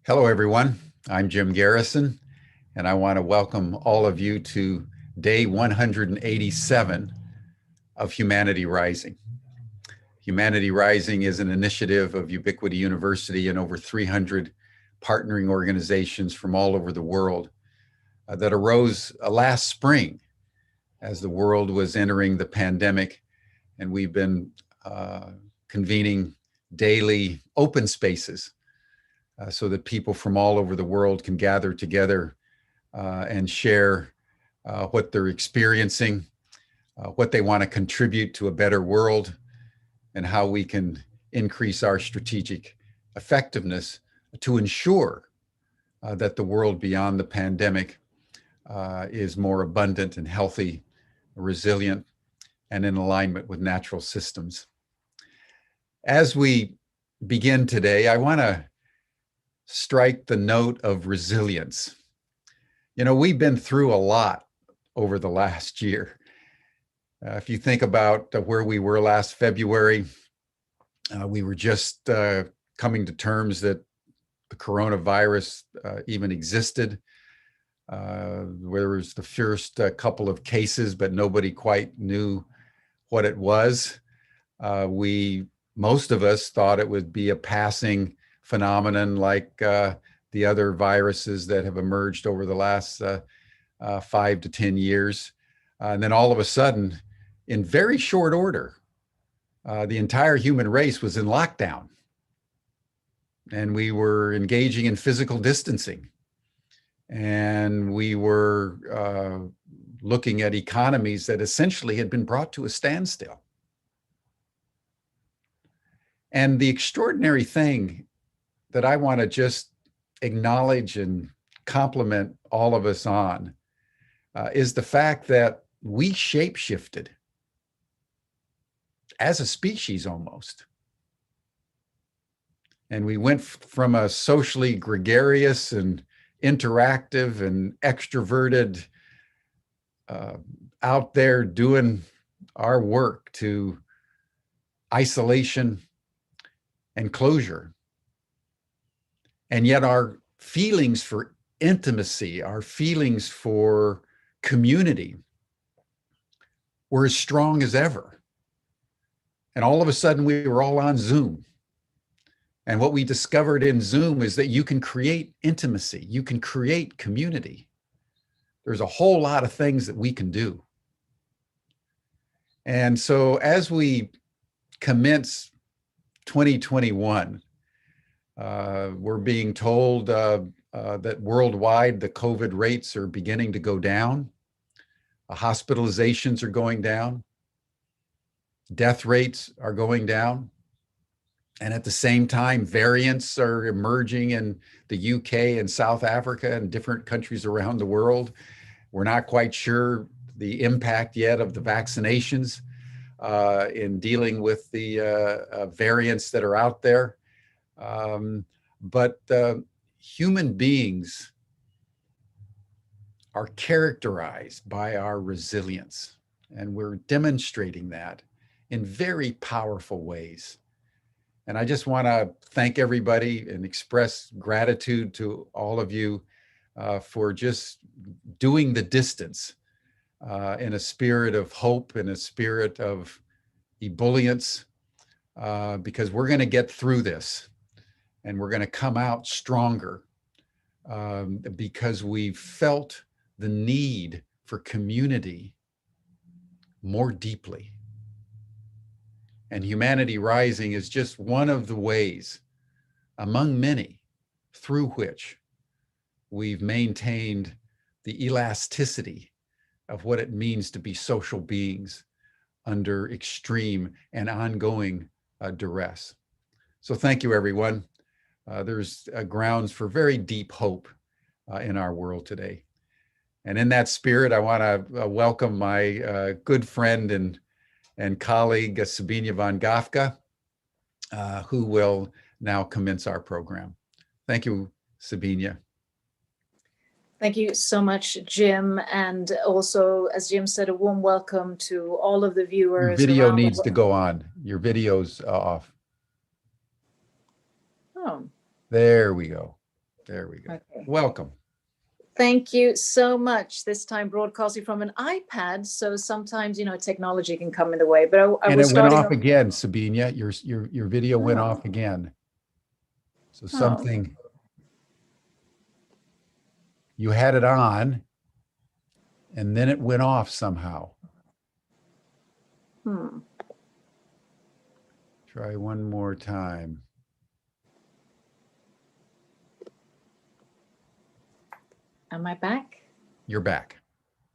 Hello, everyone. I'm Jim Garrison, and I want to welcome all of you to day 187 of Humanity Rising. Humanity Rising is an initiative of Ubiquity University and over 300 partnering organizations from all over the world that arose last spring as the world was entering the pandemic, and we've been convening daily open spaces so that people from all over the world can gather together and share what they're experiencing, what they want to contribute to a better world, and how we can increase our strategic effectiveness to ensure that the world beyond the pandemic is more abundant and healthy, resilient, and in alignment with natural systems. As we begin today, I want to strike the note of resilience. You know, we've been through a lot over the last year. If you think about where we were last February, we were just coming to terms that the coronavirus even existed. There was the first couple of cases, but nobody quite knew what it was. Most of us thought it would be a passing phenomenon like the other viruses that have emerged over the last 5 to 10 years. And then all of a sudden, in very short order, the entire human race was in lockdown. And we were engaging in physical distancing. And we were looking at economies that essentially had been brought to a standstill. And the extraordinary thing that I want to just acknowledge and compliment all of us on is the fact that we shapeshifted as a species almost. And we went from a socially gregarious and interactive and extroverted out there doing our work to isolation and closure. And yet our feelings for intimacy, our feelings for community were as strong as ever. And all of a sudden we were all on Zoom. And what we discovered in Zoom is that you can create intimacy, you can create community. There's a whole lot of things that we can do. And so as we commence 2021, we're being told that worldwide the COVID rates are beginning to go down. Hospitalizations are going down. Death rates are going down. And at the same time, variants are emerging in the UK and South Africa and different countries around the world. We're not quite sure the impact yet of the vaccinations in dealing with the variants that are out there. But human beings are characterized by our resilience, and we're demonstrating that in very powerful ways. And I just want to thank everybody and express gratitude to all of you for just doing the distance in a spirit of hope, in a spirit of ebullience, because we're going to get through this. And we're going to come out stronger because we felt the need for community more deeply. And Humanity Rising is just one of the ways, among many, through which we've maintained the elasticity of what it means to be social beings under extreme and ongoing duress. So thank you, everyone. There's grounds for very deep hope in our world today. And in that spirit, I want to welcome my good friend and colleague, Sabine van Gafka, who will now commence our program. Thank you, Sabine. Thank you so much, Jim. And also, as Jim said, a warm welcome to all of the viewers. Your video needs to go on. Your video's off. Oh. There we go. There we go. Okay. Welcome. Thank you so much. This time broadcasting from an iPad, so sometimes, you know, technology can come in the way. But I And was it went starting off again, Sabina. Your video went off again. So something, you had it on, and then it went off somehow. Try one more time. Am I back? You're back.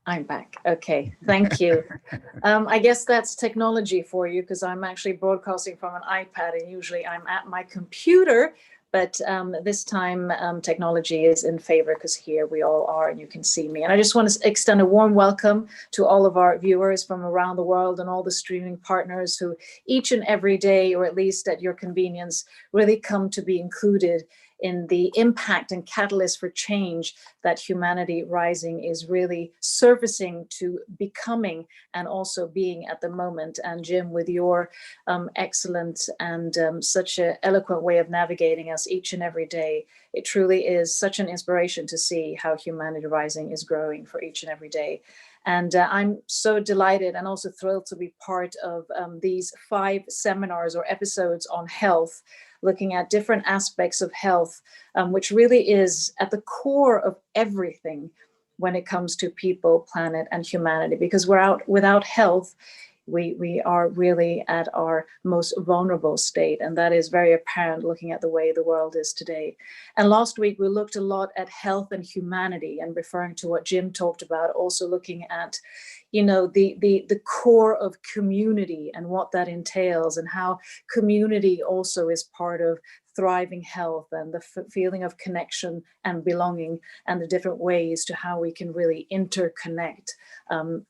I'm back. Okay, thank you. I guess that's technology for you, because I'm actually broadcasting from an iPad, and usually I'm at my computer. But this time technology is in favor, because here we all are and you can see me. And I just want to extend a warm welcome to all of our viewers from around the world and all the streaming partners who each and every day, or at least at your convenience, really come to be included in the impact and catalyst for change that Humanity Rising is really surfacing to becoming and also being at the moment. And Jim, with your excellent and such an eloquent way of navigating us each and every day, it truly is such an inspiration to see how Humanity Rising is growing for each and every day. And I'm so delighted and also thrilled to be part of these 5 seminars or episodes on health, looking at different aspects of health, which really is at the core of everything when it comes to people, planet, and humanity. Because without health, we are really at our most vulnerable state. And that is very apparent looking at the way the world is today. And last week, we looked a lot at health and humanity, and referring to what Jim talked about, also looking at, you know, the core of community and what that entails, and how community also is part of thriving health, and the feeling of connection and belonging, and the different ways to how we can really interconnect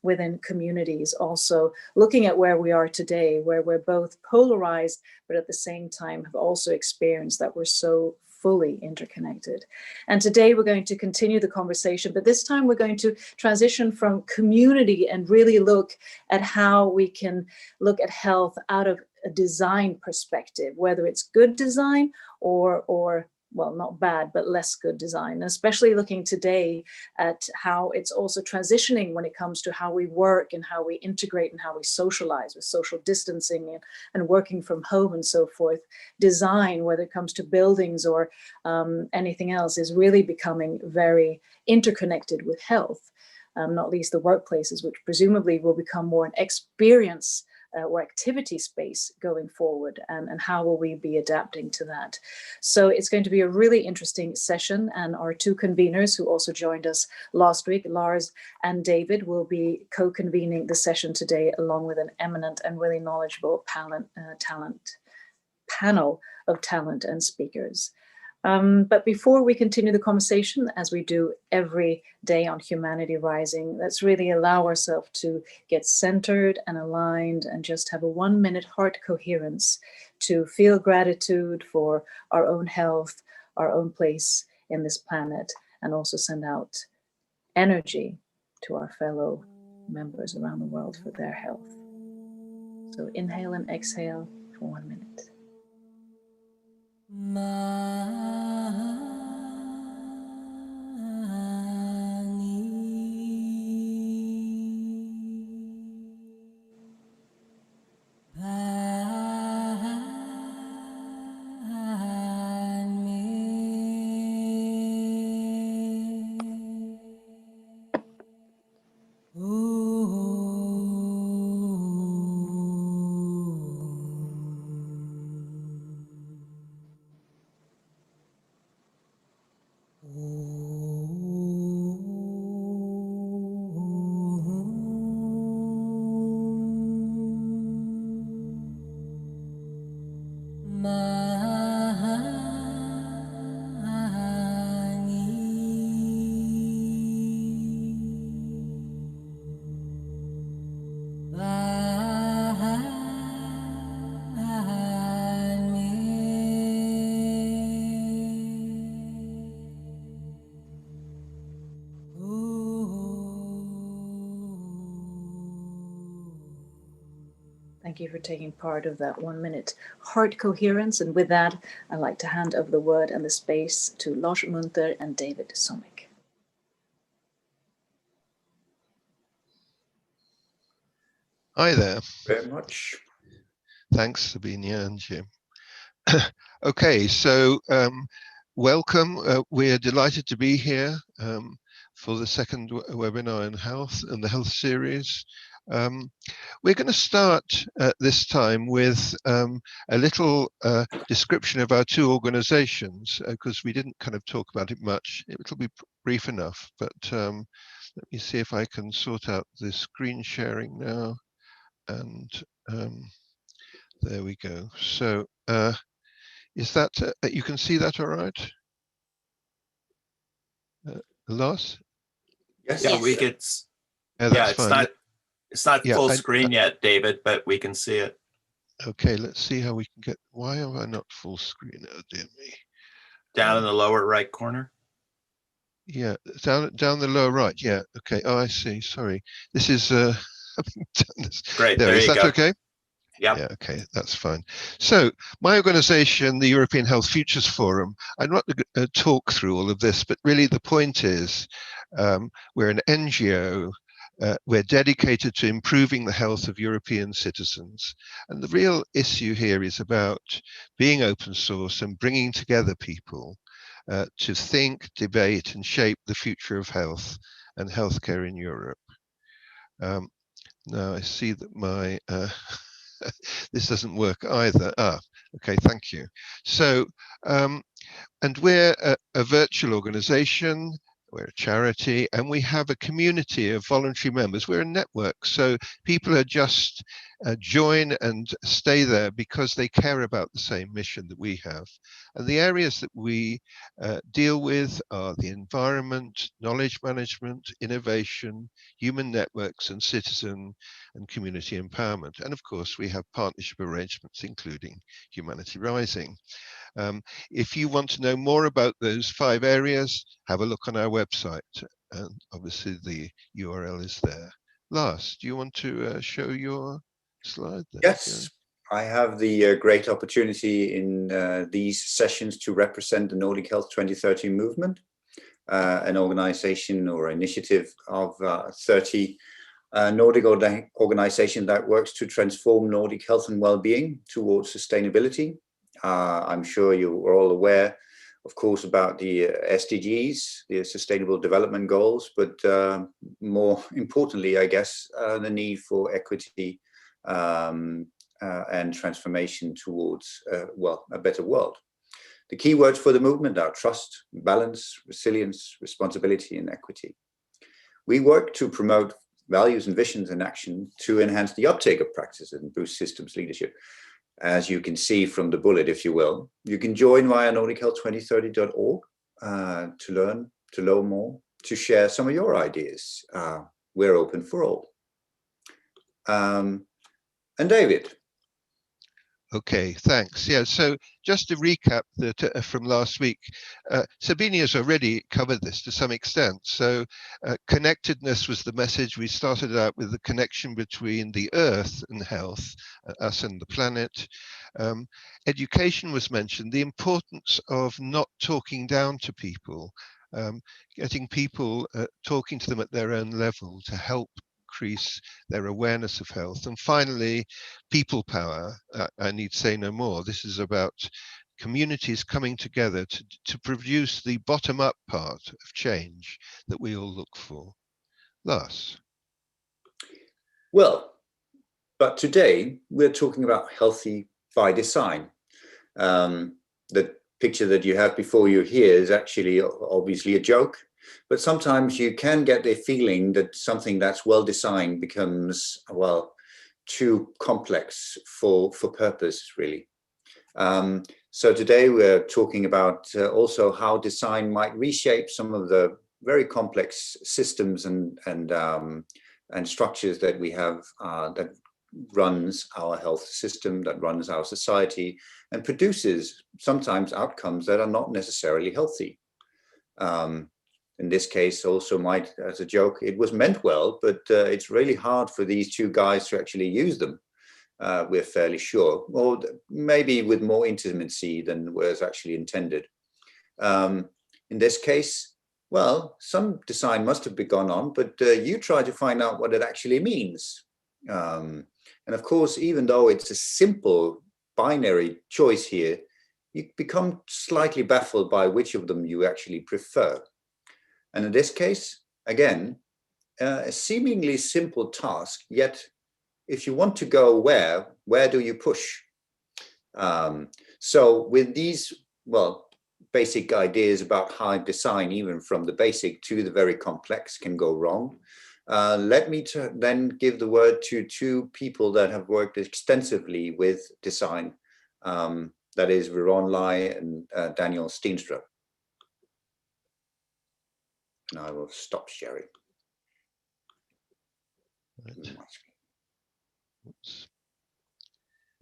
within communities. Also looking at where we are today, where we're both polarized, but at the same time have also experienced that we're so fully interconnected. And today we're going to continue the conversation, but this time we're going to transition from community and really look at how we can look at health out of a design perspective, whether it's good design or well, not bad, but less good design, and especially looking today at how it's also transitioning when it comes to how we work and how we integrate and how we socialize, with social distancing and working from home and so forth. Design, whether it comes to buildings or anything else, is really becoming very interconnected with health, not least the workplaces, which presumably will become more an experience or activity space going forward, and how will we be adapting to that. So it's going to be a really interesting session, and our 2 conveners who also joined us last week, Lars and David, will be co-convening the session today, along with an eminent and really knowledgeable panel of talent and speakers. But before we continue the conversation, as we do every day on Humanity Rising, let's really allow ourselves to get centered and aligned, and just have a 1-minute heart coherence to feel gratitude for our own health, our own place in this planet, and also send out energy to our fellow members around the world for their health. So inhale and exhale for 1 minute. thank you for taking part of that 1 minute heart coherence. And with that, I'd like to hand over the word and the space to Lars Munter and David Somekh. Hi there. Very much. Thanks, Sabina and Jim. Okay, so welcome. We're delighted to be here for the second webinar in health and the health series. We're going to start this time with a little description of our two organizations, because we didn't kind of talk about it much. It'll be brief enough, but let me see if I can sort out the screen sharing now. And there we go. So is that, you can see that all right? Lars? Yes. Yeah, we could. Yeah, that's fine. It's not full screen yet, David, but we can see it. Okay, let's see how we can get, why am I not full screen? Oh dear me. Down in the lower right corner. Yeah, down the lower right. Yeah, okay. Oh, I see. Sorry. This is great. There is you that go. Okay? Yeah, okay, that's fine. So my organization, the European Health Futures Forum, I'm not going to talk through all of this, but really the point is we're an NGO. We're dedicated to improving the health of European citizens. And the real issue here is about being open source and bringing together people to think, debate, and shape the future of health and healthcare in Europe. Now I see that my this doesn't work either. Okay, thank you. So, and we're a virtual organization, we're a charity, and we have a community of voluntary members. We're a network, so people are just join and stay there because they care about the same mission that we have. And the areas that we deal with are the environment, knowledge management, innovation, human networks, and citizen and community empowerment. And of course, we have partnership arrangements, including Humanity Rising. If you want to know more about those 5 areas, have a look on our website. And obviously the URL is there. Lars, do you want to show your slide? Yes, I have the great opportunity in these sessions to represent the Nordic Health 2030 movement, an organization or initiative of 30 Nordic organization that works to transform Nordic health and well-being towards sustainability. I'm sure you are all aware, of course, about the SDGs, the Sustainable Development Goals, but more importantly, I guess, the need for equity and transformation towards, well, a better world. The key words for the movement are trust, balance, resilience, responsibility, and equity. We work to promote values and visions and action to enhance the uptake of practices and boost systems leadership. As you can see from the bullet, if you will, you can join via nordichealth2030.org to learn, to know more, to share some of your ideas. We're open for all. And David. Okay, thanks. Yeah, so just to recap that from last week, Sabine has already covered this to some extent. So connectedness was the message. We started out with the connection between the earth and health, us and the planet. Education was mentioned, the importance of not talking down to people, getting people talking to them at their own level to help increase their awareness of health. And finally, people power. I need say no more. This is about communities coming together to produce the bottom-up part of change that we all look for. Lars. Well, but today we're talking about healthy by design. The picture that you have before you here is actually obviously a joke. But sometimes you can get the feeling that something that's well designed becomes, well, too complex for purpose, really. So today we're talking about also how design might reshape some of the very complex systems and structures that we have that runs our health system, that runs our society, and produces sometimes outcomes that are not necessarily healthy. In this case, also might, as a joke, it was meant well, but it's really hard for these two guys to actually use them. we're fairly sure, or maybe with more intimacy than was actually intended. In this case, well, some design must have been gone on, but you try to find out what it actually means. And of course, even though it's a simple binary choice here, you become slightly baffled by which of them you actually prefer. And in this case, again, a seemingly simple task, yet if you want to go where do you push? So with these, well, basic ideas about how design, even from the basic to the very complex, can go wrong, let me then give the word to two people that have worked extensively with design. That is Veron Lai and Daniel Steenstra. And I will stop sharing. Right. Oops.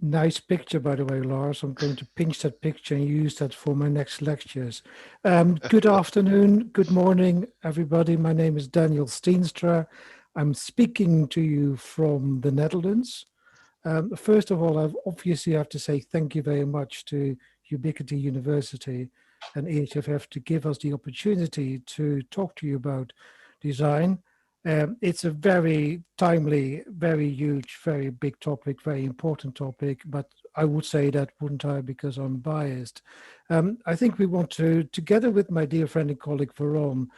Nice picture, by the way, Lars. I'm going to pinch that picture and use that for my next lectures. Good afternoon, good morning, everybody. My name is Daniel Steenstra. I'm speaking to you from the Netherlands. First of all, I obviously have to say thank you very much to Ubiquity University and EHFF to give us the opportunity to talk to you about design. It's a very timely, very huge, very big topic, very important topic, but I would say that, wouldn't I, because I'm biased. I think we want to, together with my dear friend and colleague Veron,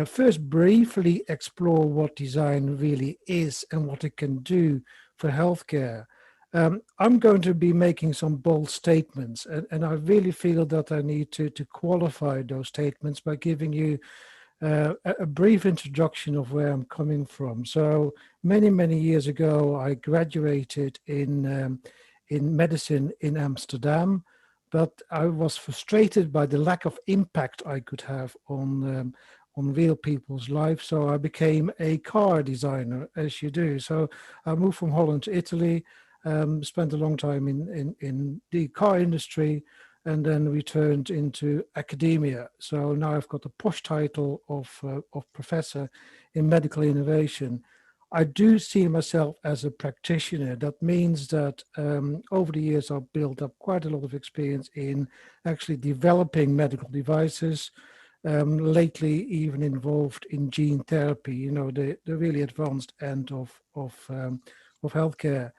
first briefly explore what design really is and what it can do for healthcare. I'm going to be making some bold statements, and I really feel that I need to qualify those statements by giving you a brief introduction of where I'm coming from. So many years ago, I graduated in medicine in Amsterdam, but I was frustrated by the lack of impact I could have on real people's lives. So I became a car designer, as you do. So I moved from Holland to Italy, spent a long time in the car industry, and then returned into academia. So now I've got the posh title of professor in medical innovation. I do see myself as a practitioner. That means that over the years, I've built up quite a lot of experience in actually developing medical devices, lately even involved in gene therapy, you know, the really advanced end of healthcare.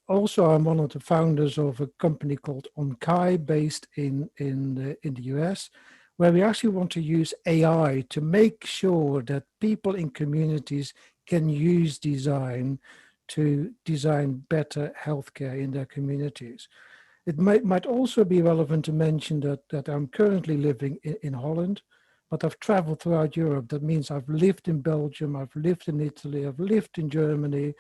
Also, I'm one of the founders of a company called Somekh, based in the US, where we actually want to use AI to make sure that people in communities can use design to design better healthcare in their communities. It might also be relevant to mention that I'm currently living in Holland, but I've traveled throughout Europe. That means I've lived in Belgium, I've lived in Italy, I've lived in Germany,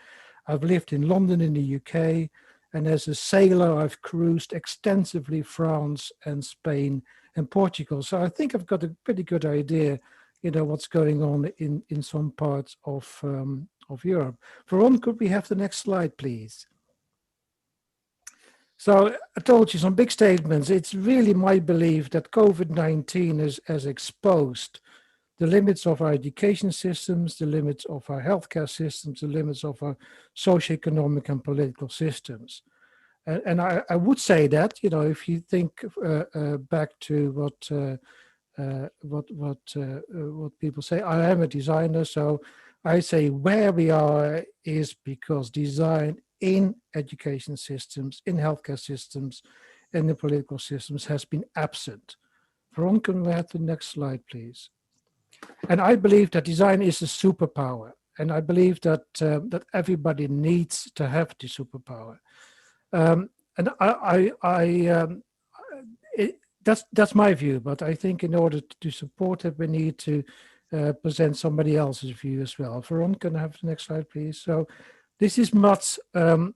I've lived in London in the UK, and as a sailor, I've cruised extensively France and Spain and Portugal. So I think I've got a pretty good idea, you know, what's going on in some parts of Europe. Veron, could we have the next slide, please? So I told you some big statements. It's really my belief that COVID-19 has exposed the limits of our education systems, the limits of our healthcare systems, the limits of our socioeconomic and political systems. And I would say that, you know, if you think back to what people say, I am a designer, so I say where we are is because design in education systems, in healthcare systems, and the political systems has been absent. Veron, can we have the next slide, please? And I believe that design is a superpower, and I believe that that everybody needs to have the superpower. And that's my view. But I think in order to support it, we need to present somebody else's view as well. Veron, can I have the next slide, please? So this is Mats, and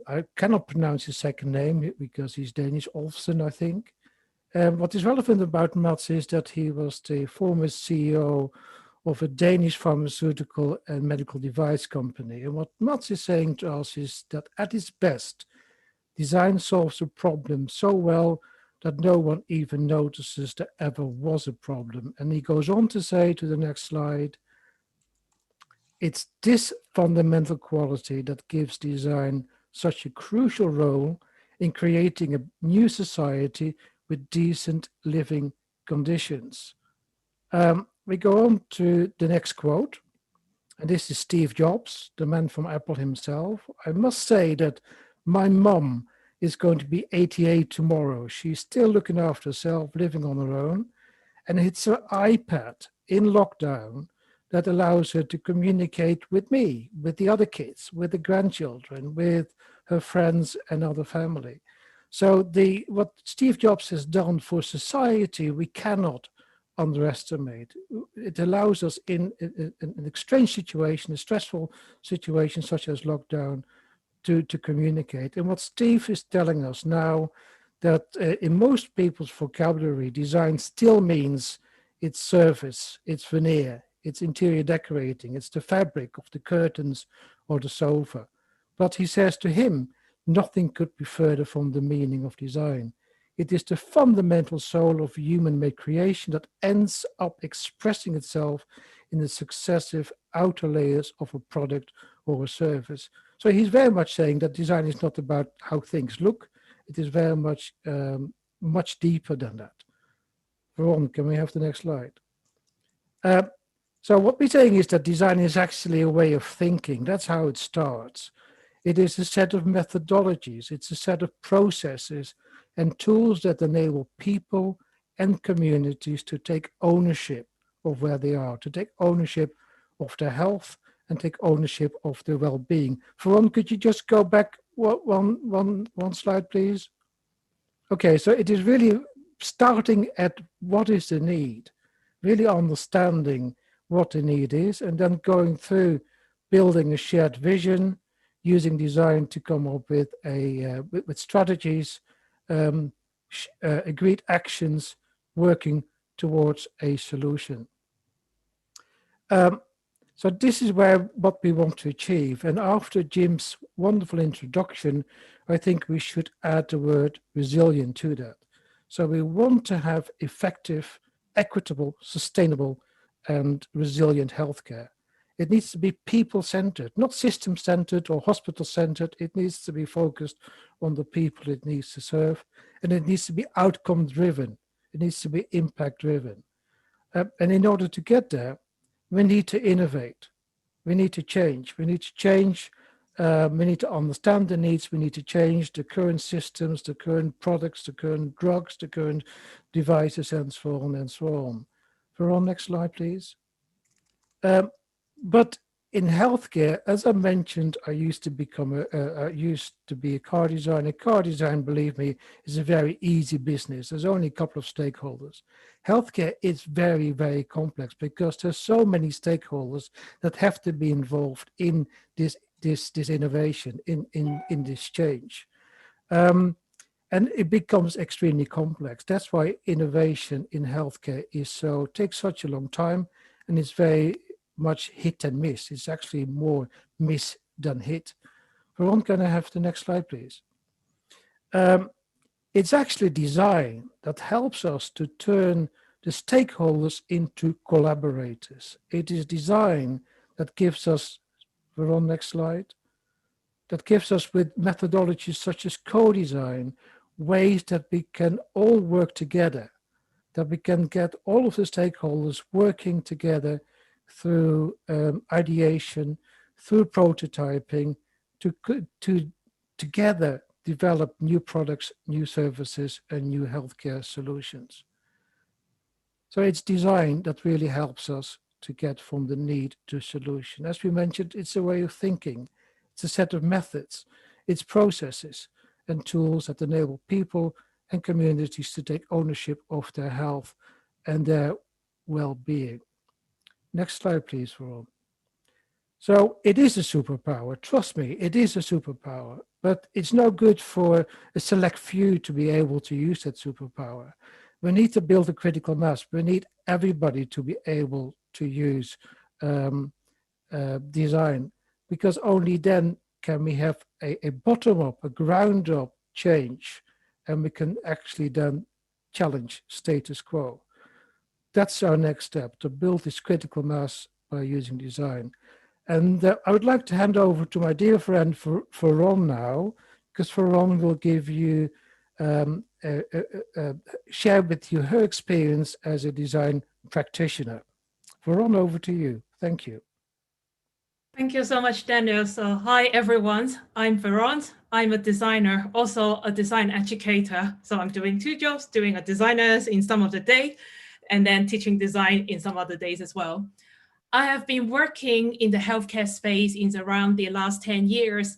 I cannot pronounce his second name because he's Danish, Olfsen, I think. What is relevant about Mats is that he was the former CEO of a Danish pharmaceutical and medical device company. And what Mats is saying to us is that at its best, design solves a problem so well that no one even notices there ever was a problem. And he goes on to say, to the next slide, It's this fundamental quality that gives design such a crucial role in creating a new society with decent living conditions. We go on to the next quote, and this is Steve Jobs, the man from Apple himself. I must say that my mum is going to be 88 tomorrow. She's still looking after herself, living on her own, and it's her iPad in lockdown that allows her to communicate with me, with the other kids, with the grandchildren, with her friends and other family. So what Steve Jobs has done for society, we cannot underestimate. It allows us in an strange situation, a stressful situation such as lockdown, to communicate. And what Steve is telling us now, that in most people's vocabulary, design still means it's surface, it's veneer, it's interior decorating, it's the fabric of the curtains or the sofa. But he says to him, nothing could be further from the meaning of design. It is the fundamental soul of human-made creation that ends up expressing itself in the successive outer layers of a product or a service. So he's very much saying that design is not about how things look. It is very much much deeper than that. Ron, can we have the next slide? So what we're saying is that design is actually a way of thinking. That's how it starts. It is a set of methodologies. It's a set of processes and tools that enable people and communities to take ownership of where they are, to take ownership of their health and take ownership of their well-being. Veron, could you just go back one slide, please? Okay, so it is really starting at what is the need, really understanding what the need is, and then going through building a shared vision, using design to come up with with strategies, agreed actions, working towards a solution. So this is what we want to achieve. And after Jim's wonderful introduction, I think we should add the word resilient to that. So we want to have effective, equitable, sustainable, and resilient healthcare. It needs to be people-centered, not system-centered or hospital-centered. It needs to be focused on the people it needs to serve, and it needs to be outcome-driven. It needs to be impact-driven. And in order to get there, we need to innovate. We need to change. We need to change. We need to understand the needs. We need to change the current systems, the current products, the current drugs, the current devices, and so on and so on. Veron, next slide, please. But in healthcare, as I mentioned, I used to be a car designer. Car design, believe me, is a very easy business. There's only a couple of stakeholders. Healthcare is very, very complex because there's so many stakeholders that have to be involved in this innovation, in this change. And it becomes extremely complex. That's why innovation in healthcare takes such a long time, and it's very much hit and miss. It's actually more miss than hit. Veron, can I have the next slide, please? It's actually design that helps us to turn the stakeholders into collaborators. It is design that gives us, Veron, next slide, that gives us with methodologies such as co-design, ways that we can all work together, that we can get all of the stakeholders working together through ideation, through prototyping, to together develop new products, new services, and new healthcare solutions. So it's design that really helps us to get from the need to solution. As we mentioned, it's a way of thinking. It's a set of methods. It's processes and tools that enable people and communities to take ownership of their health and their well-being. Next slide, please, Veron. So it is a superpower. Trust me, it is a superpower, but it's no good for a select few to be able to use that superpower. We need to build a critical mass. We need everybody to be able to use design, because only then can we have a bottom-up, a ground-up change, and we can actually then challenge status quo. That's our next step, to build this critical mass by using design. And I would like to hand over to my dear friend Veron now, because Veron will give you, share with you her experience as a design practitioner. Veron, over to you. Thank you. Thank you so much, Daniel. So hi, everyone. I'm Veron. I'm a designer, also a design educator. So I'm doing two jobs, doing a designer in some of the day, and then teaching design in some other days as well. I have been working in the healthcare space in around the last 10 years.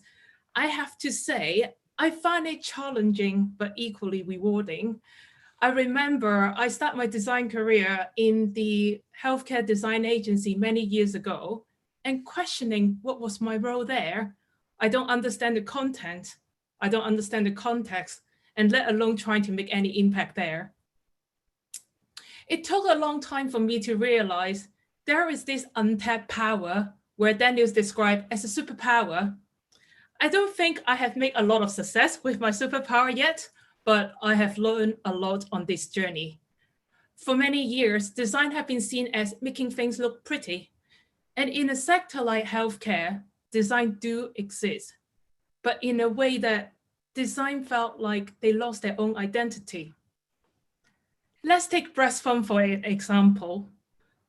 I have to say, I find it challenging, but equally rewarding. I remember I started my design career in the healthcare design agency many years ago, and questioning what was my role there. I don't understand the content, I don't understand the context, and let alone trying to make any impact there. It took a long time for me to realize there is this untapped power where Daniel's described as a superpower. I don't think I have made a lot of success with my superpower yet, but I have learned a lot on this journey. For many years, design has been seen as making things look pretty. And in a sector like healthcare, design do exist, but in a way that design felt like they lost their own identity. Let's take breast pump for an example.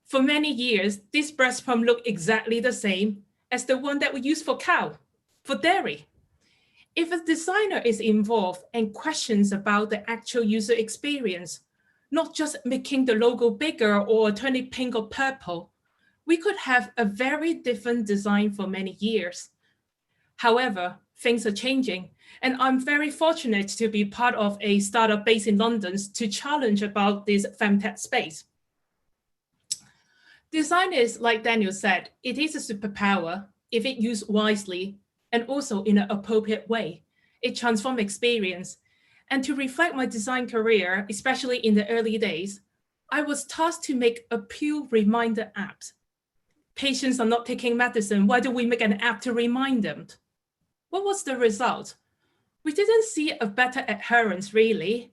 For many years, this breast pump looked exactly the same as the one that we use for cow, for dairy. If a designer is involved and questions about the actual user experience, not just making the logo bigger or turning pink or purple, we could have a very different design for many years. However, things are changing, and I'm very fortunate to be part of a startup based in London to challenge about this femtech space. Design is, like Daniel said, it is a superpower if it used wisely and also in an appropriate way. It transforms experience. And to reflect my design career, especially in the early days, I was tasked to make a pill reminder app. Patients are not taking medicine. Why do we make an app to remind them? What was the result? We didn't see a better adherence, really.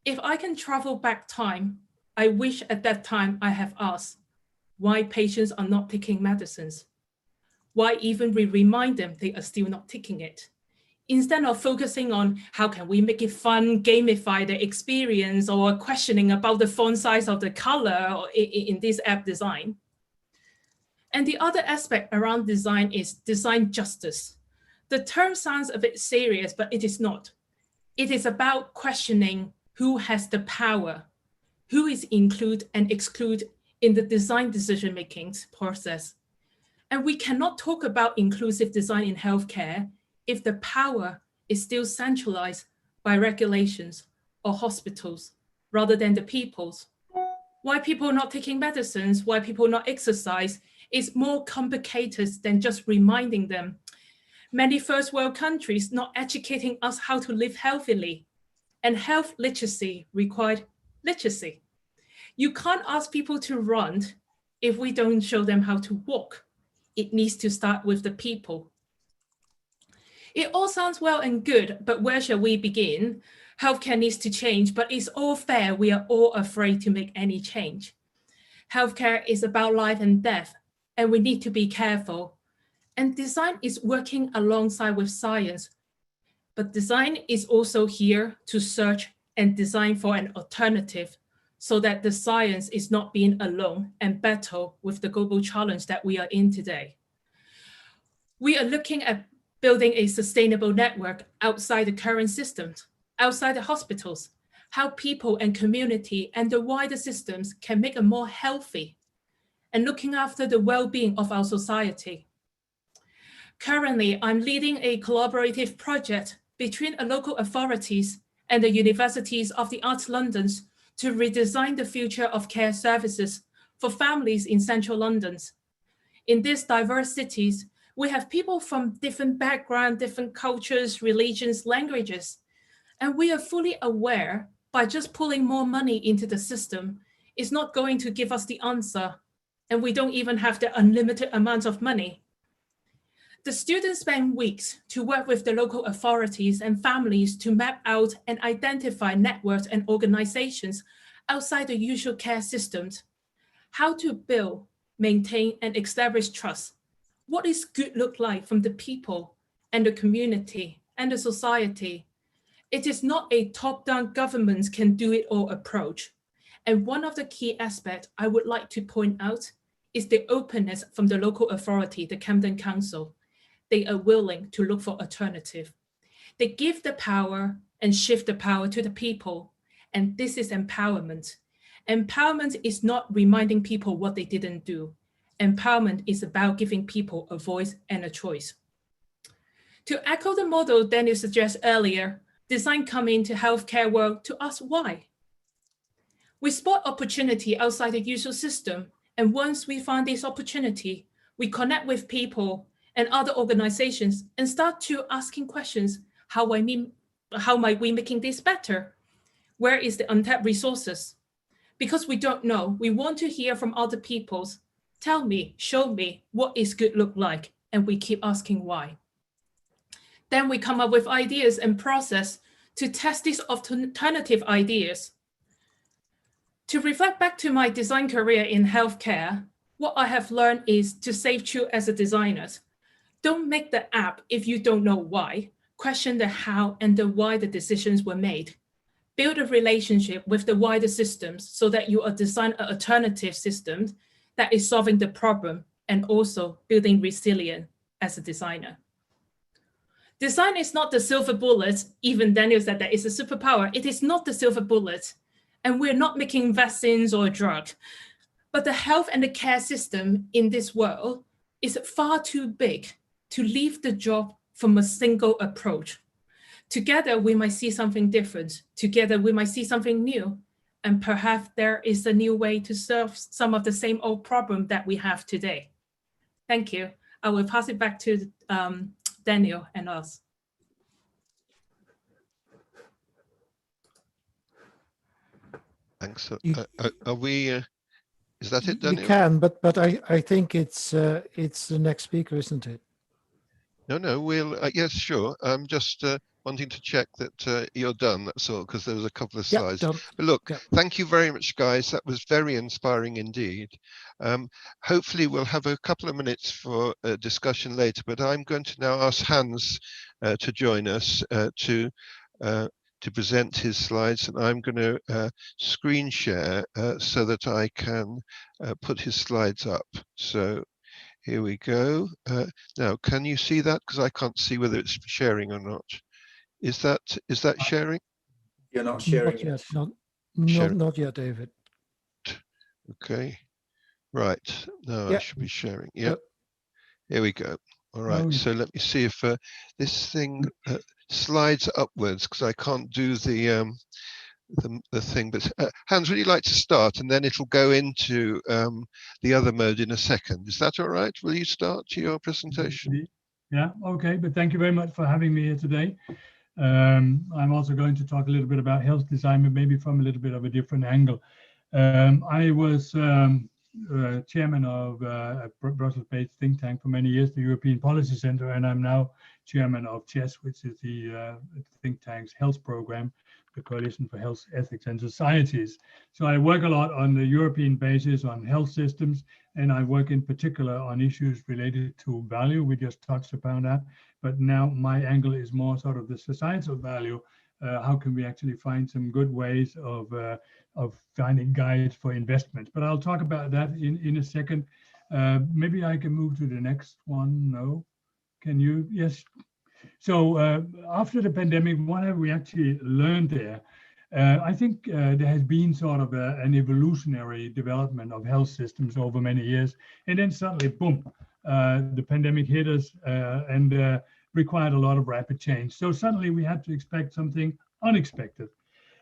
If I can travel back time, I wish at that time I have asked why patients are not taking medicines. Why even we remind them they are still not taking it? Instead of focusing on how can we make it fun, gamify the experience, or questioning about the font size of the color in this app design. And the other aspect around design is design justice. The term sounds a bit serious, but it is not. It is about questioning who has the power, who is included and excluded in the design decision-making process. And we cannot talk about inclusive design in healthcare if the power is still centralized by regulations or hospitals rather than the people's. Why people not taking medicines, why people not exercise is more complicated than just reminding them. Many first world countries not educating us how to live healthily, and health literacy required literacy. You can't ask people to run if we don't show them how to walk. It needs to start with the people. It all sounds well and good, but where shall we begin? Healthcare needs to change, but it's all fair. We are all afraid to make any change. Healthcare is about life and death, and we need to be careful. And design is working alongside with science, but design is also here to search and design for an alternative so that the science is not being alone and battle with the global challenge that we are in today. We are looking at building a sustainable network outside the current systems, outside the hospitals, how people and community and the wider systems can make a more healthy and looking after the well-being of our society. Currently, I'm leading a collaborative project between local authorities and the Universities of the Arts London to redesign the future of care services for families in central London. In these diverse cities, we have people from different backgrounds, different cultures, religions, languages, and we are fully aware by just pulling more money into the system is not going to give us the answer, and we don't even have the unlimited amount of money. The students spend weeks to work with the local authorities and families to map out and identify networks and organizations outside the usual care systems, how to build, maintain, and establish trust, What does good look like from the people and the community and the society? It is not a top-down governments can do it all approach. And one of the key aspects I would like to point out is the openness from the local authority, the Camden Council. They are willing to look for alternative. They give the power and shift the power to the people. And this is empowerment. Empowerment is not reminding people what they didn't do. Empowerment is about giving people a voice and a choice. To echo the model Daniel suggested earlier, design come into healthcare world to ask why. We spot opportunity outside the usual system, and once we find this opportunity, we connect with people and other organizations and start to asking questions, how might we making this better? Where is the untapped resources? Because we don't know, we want to hear from other peoples. Tell me, show me, what is good look like? And we keep asking why. Then we come up with ideas and process to test these alternative ideas. To reflect back to my design career in healthcare, what I have learned is to stay true as a designer. Don't make the app if you don't know why. Question the how and the why the decisions were made. Build a relationship with the wider systems so that you are designing an alternative system that is solving the problem and also building resilience as a designer. Design is not the silver bullet. Even Daniel said that it's a superpower. It is not the silver bullet. And we're not making vaccines or a drug. But the health and the care system in this world is far too big to leave the job from a single approach. Together, we might see something different. Together, we might see something new. And perhaps there is a new way to solve some of the same old problem that we have today. Thank you. I will pass it back to Daniel and us. Thanks. Are we? Is that it, Daniel? You can, but I think it's the next speaker, isn't it? No. We'll. Yes, sure. I'm just wanting to check that you're done. That's all, because there was a couple of slides. Done. But look, Yep. Thank you very much, guys. That was very inspiring indeed. Hopefully, we'll have a couple of minutes for a discussion later. But I'm going to now ask Hans to join us to present his slides, and I'm going to screen share so that I can put his slides up. So here we go. Now, can you see that? Because I can't see whether it's sharing or not. Is that sharing? You're not sharing Not yet. it. Not yet, David. Okay. Right. No, Yeah. I should be sharing. Yeah. Yep. Here we go. All right. So let me see if this thing slides upwards, because I can't do the thing. But Hans, would you like to start, and then it'll go into the other mode in a second? Is that all right? Will you start your presentation? Yeah. Okay. But thank you very much for having me here today. I'm also going to talk a little bit about health design, but maybe from a little bit of a different angle. I was chairman of a Brussels-based think tank for many years, the European Policy Center, and I'm now chairman of CHES, which is the think tank's health program, the Coalition for Health, Ethics and Societies. So I work a lot on the European basis on health systems, and I work in particular on issues related to value. We just touched upon that, but now my angle is more sort of the societal value. How can we actually find some good ways of finding guides for investment? But I'll talk about that in a second. Maybe I can move to the next one. No, can you? Yes. So after the pandemic, what have we actually learned there? I think there has been sort of an evolutionary development of health systems over many years, and then suddenly, boom, the pandemic hit us and required a lot of rapid change. So suddenly we had to expect something unexpected.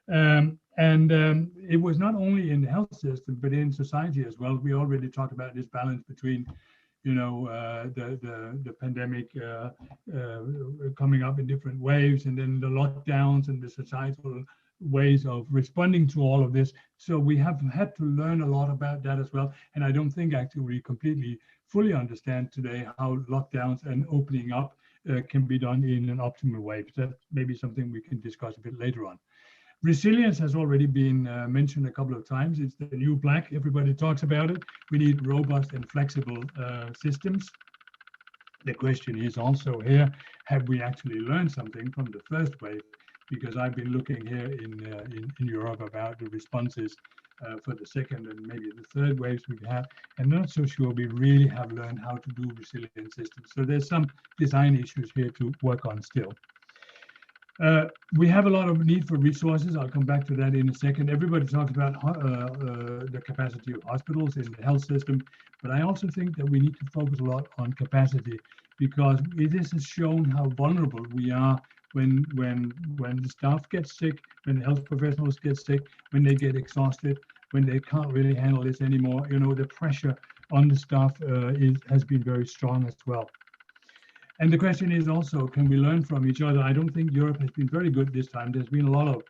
It was not only in the health system, but in society as well. We already talked about this balance between, you know, the pandemic coming up in different waves, and then the lockdowns and the societal ways of responding to all of this. So we have had to learn a lot about that as well. And I don't think actually we completely fully understand today how lockdowns and opening up can be done in an optimal way. But that's maybe something we can discuss a bit later on. Resilience has already been mentioned a couple of times. It's the new black. Everybody talks about it. We need robust and flexible systems. The question is also here, have we actually learned something from the first wave? Because I've been looking here in Europe about the responses for the second and maybe the third waves we've had, and not so sure we really have learned how to do resilient systems. So there's some design issues here to work on still. We have a lot of need for resources. I'll come back to that in a second. Everybody talks about the capacity of hospitals in the health system, but I also think that we need to focus a lot on capacity, because it has shown how vulnerable we are when the staff gets sick, when the health professionals get sick, when they get exhausted, when they can't really handle this anymore. You know, the pressure on the staff has been very strong as well. And the question is also, can we learn from each other? I don't think Europe has been very good this time. There's been a lot of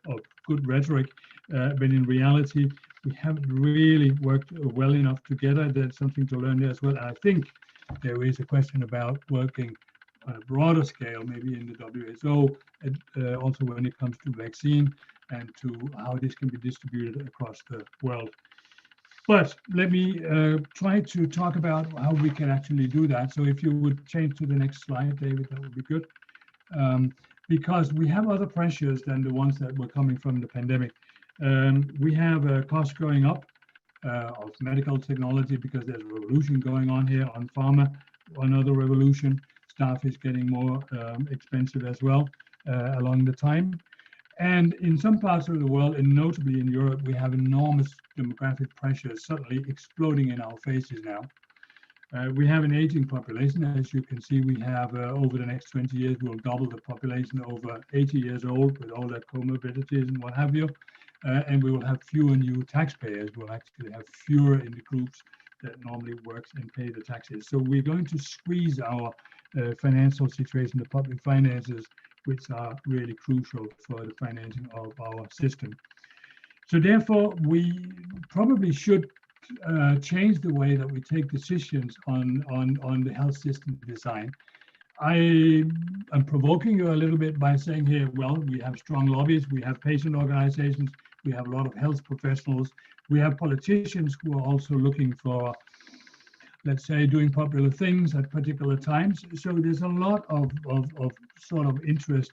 good rhetoric, but in reality, we haven't really worked well enough together. There's something to learn there as well. And I think there is a question about working on a broader scale, maybe in the WHO, also when it comes to vaccine and to how this can be distributed across the world. But let me try to talk about how we can actually do that. So if you would change to the next slide, David, that would be good. Because we have other pressures than the ones that were coming from the pandemic. We have costs going up of medical technology because there's a revolution going on here on pharma, another revolution. Staff is getting more expensive as well along the time. And in some parts of the world, and notably in Europe, we have enormous demographic pressures suddenly exploding in our faces now. We have an aging population. As you can see, we have over the next 20 years, we'll double the population over 80 years old with all their comorbidities and what have you. And we will have fewer new taxpayers. We'll actually have fewer in the groups that normally works and pay the taxes. So we're going to squeeze our financial situation, the public finances, which are really crucial for the financing of our system. So therefore, we probably should change the way that we take decisions on the health system design. I am provoking you a little bit by saying here, well, we have strong lobbies, we have patient organizations, we have a lot of health professionals, we have politicians who are also looking for, let's say, doing popular things at particular times. So there's a lot of sort of interest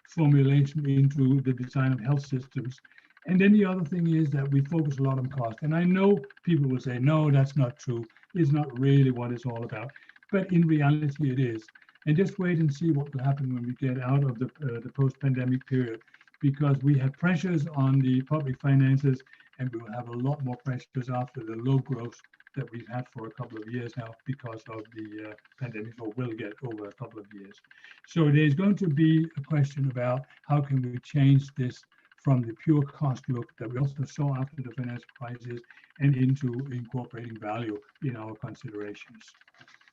formulation into the design of health systems. And then the other thing is that we focus a lot on cost. And I know people will say, no, that's not true. It's not really what it's all about. But in reality, it is. And just wait and see what will happen when we get out of the post-pandemic period, because we have pressures on the public finances, and we will have a lot more pressures after the low growth that we've had for a couple of years now because of the pandemic, or will get over a couple of years. So there's going to be a question about how can we change this from the pure cost look that we also saw after the financial crisis and into incorporating value in our considerations.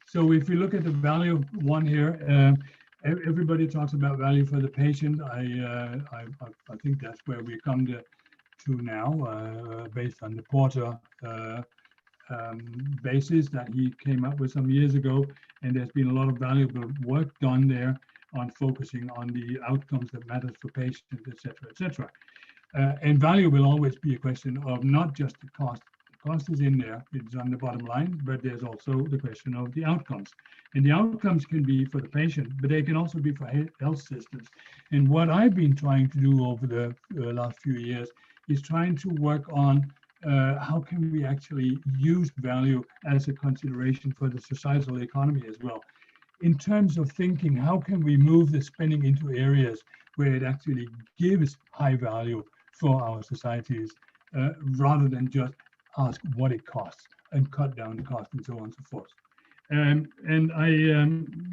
So if we look at the value one here, everybody talks about value for the patient. I think that's where we come to now, based on the Porter basis that he came up with some years ago, and there's been a lot of valuable work done there on focusing on the outcomes that matters for patients, et cetera. And value will always be a question of not just the cost. The cost is in there, it's on the bottom line, but there's also the question of the outcomes. And the outcomes can be for the patient, but they can also be for health systems. And what I've been trying to do over the last few years is trying to work on how can we actually use value as a consideration for the societal economy as well. In terms of thinking, how can we move the spending into areas where it actually gives high value for our societies, rather than just ask what it costs and cut down the cost and so on and so forth. And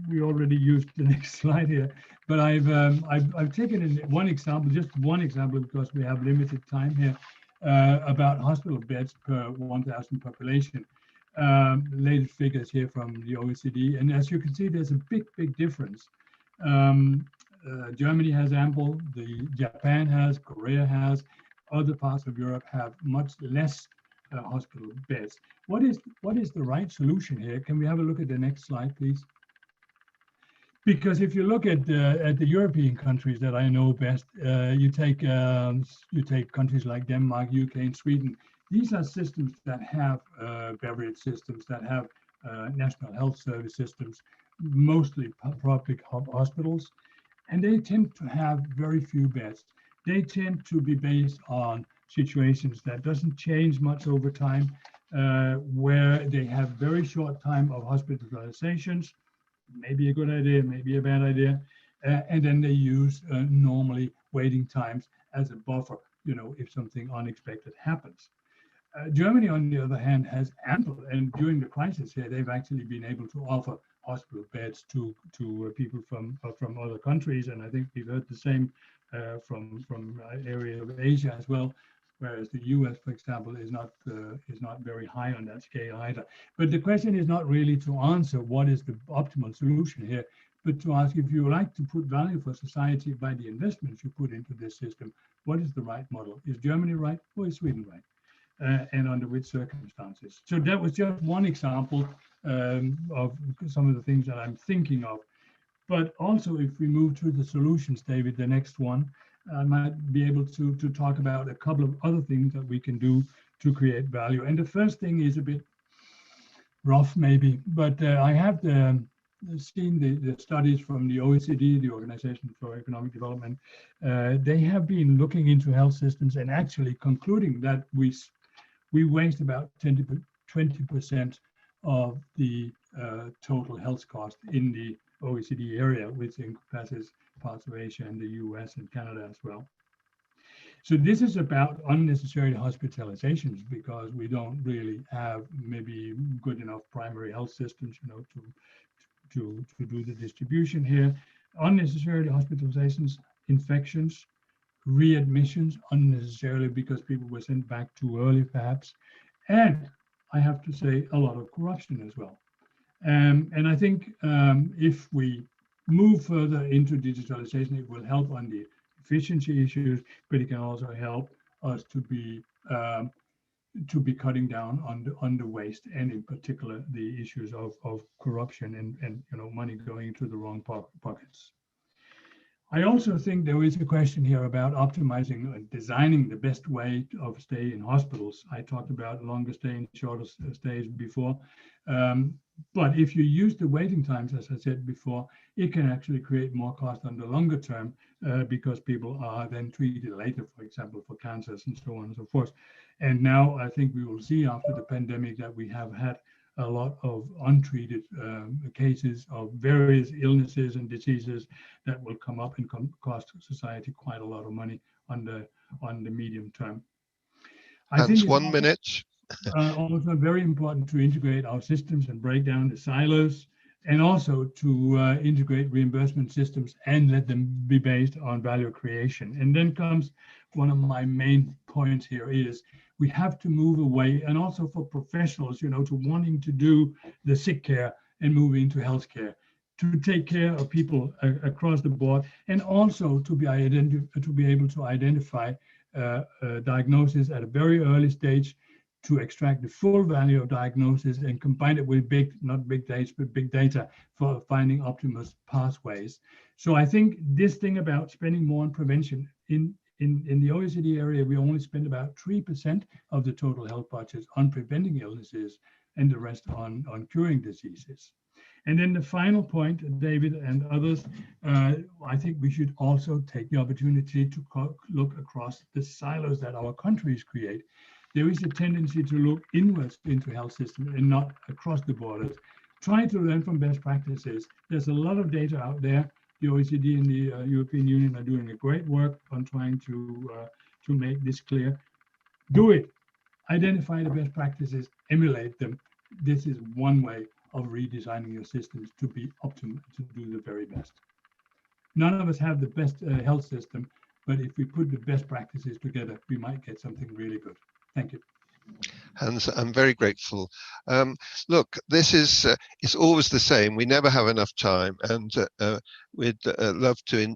we already used the next slide here, but I've taken one example, just one example, because we have limited time here, about hospital beds per 1,000 population. Latest figures here from the OECD, and as you can see, there's a big difference. Germany has ample, Japan has, Korea has, other parts of Europe have much less hospital beds. What is the right solution here? Can we have a look at the next slide, please? Because if you look at the European countries that I know best, you take countries like Denmark, UK, and Sweden. These are systems that have beverage systems, that have national health service systems, mostly public hospitals, and they tend to have very few beds. They tend to be based on situations that doesn't change much over time, where they have very short time of hospitalizations, maybe a good idea, maybe a bad idea, and then they use normally waiting times as a buffer, if something unexpected happens. Germany, on the other hand, has ample, and during the crisis here, they've actually been able to offer hospital beds to people from other countries, and I think we've heard the same from area of Asia as well. Whereas the US, for example, is not very high on that scale either. But the question is not really to answer what is the optimal solution here, but to ask, if you like to put value for society by the investments you put into this system, what is the right model? Is Germany right, or is Sweden right? And under which circumstances? So that was just one example of some of the things that I'm thinking of. But also, if we move to the solutions, David, the next one, I might be able to talk about a couple of other things that we can do to create value. And the first thing is a bit rough, maybe, but I have seen the studies from the OECD, the Organization for Economic Development. They have been looking into health systems and actually concluding that we waste about 20% of the total health cost in the OECD area, which encompasses parts of Asia and the US and Canada as well. So this is about unnecessary hospitalizations, because we don't really have maybe good enough primary health systems, to do the distribution here. Unnecessary hospitalizations, infections, readmissions unnecessarily because people were sent back too early, perhaps. And I have to say, a lot of corruption as well. And I think if we move further into digitalization, it will help on the efficiency issues, but it can also help us to be cutting down on the waste, and in particular the issues of corruption and money going into the wrong pockets. I also think there is a question here about optimizing and designing the best way of stay in hospitals. I talked about longer stay and shorter stays before. But if you use the waiting times, as I said before, it can actually create more cost on the longer term because people are then treated later, for example, for cancers and so on and so forth. And now I think we will see after the pandemic that we have had a lot of untreated cases of various illnesses and diseases that will come up and cost society quite a lot of money on the medium term. I think 1 minute. Also very important to integrate our systems and break down the silos, and also to integrate reimbursement systems and let them be based on value creation. And then comes one of my main points here is we have to move away, and also for professionals, to wanting to do the sick care and move into healthcare, to take care of people across the board, and also to be able to identify diagnosis at a very early stage, to extract the full value of diagnosis and combine it with not big data, but big data for finding optimal pathways. So I think this thing about spending more on prevention, in the OECD area, we only spend about 3% of the total health budget on preventing illnesses and the rest on curing diseases. And then the final point, David and others, I think we should also take the opportunity to look across the silos that our countries create. There is a tendency to look inwards into health systems and not across the borders. Try to learn from best practices. There's a lot of data out there. The OECD and the European Union are doing a great work on trying to make this clear. Do it. Identify the best practices, emulate them. This is one way of redesigning your systems to be optimal, to do the very best. None of us have the best health system, but if we put the best practices together, we might get something really good. Thank you. Hans, I'm very grateful. Look, this is it's always the same. We never have enough time, and we'd love to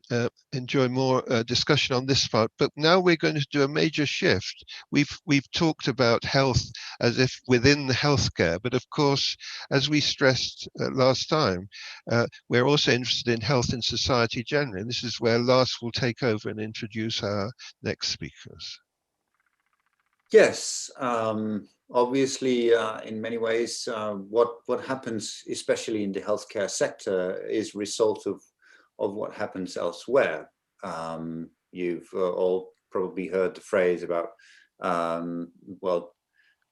enjoy more discussion on this part. But now we're going to do a major shift. We've talked about health as if within the healthcare, but of course, as we stressed last time, we're also interested in health in society generally. And this is where Lars will take over and introduce our next speakers. Yes, obviously, in many ways, what happens, especially in the healthcare sector, is a result of what happens elsewhere. You've all probably heard the phrase about, well,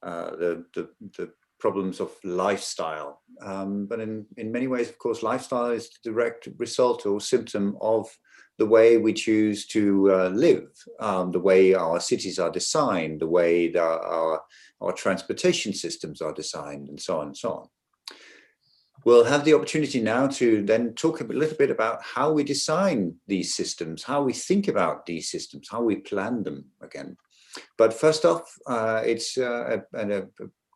the problems of lifestyle. But in many ways, of course, lifestyle is the direct result or symptom of the way we choose to live, the way our cities are designed, the way that our transportation systems are designed, and so on and so on. We'll have the opportunity now to then talk a little bit about how we design these systems, how we think about these systems, how we plan them again. But first off, it's a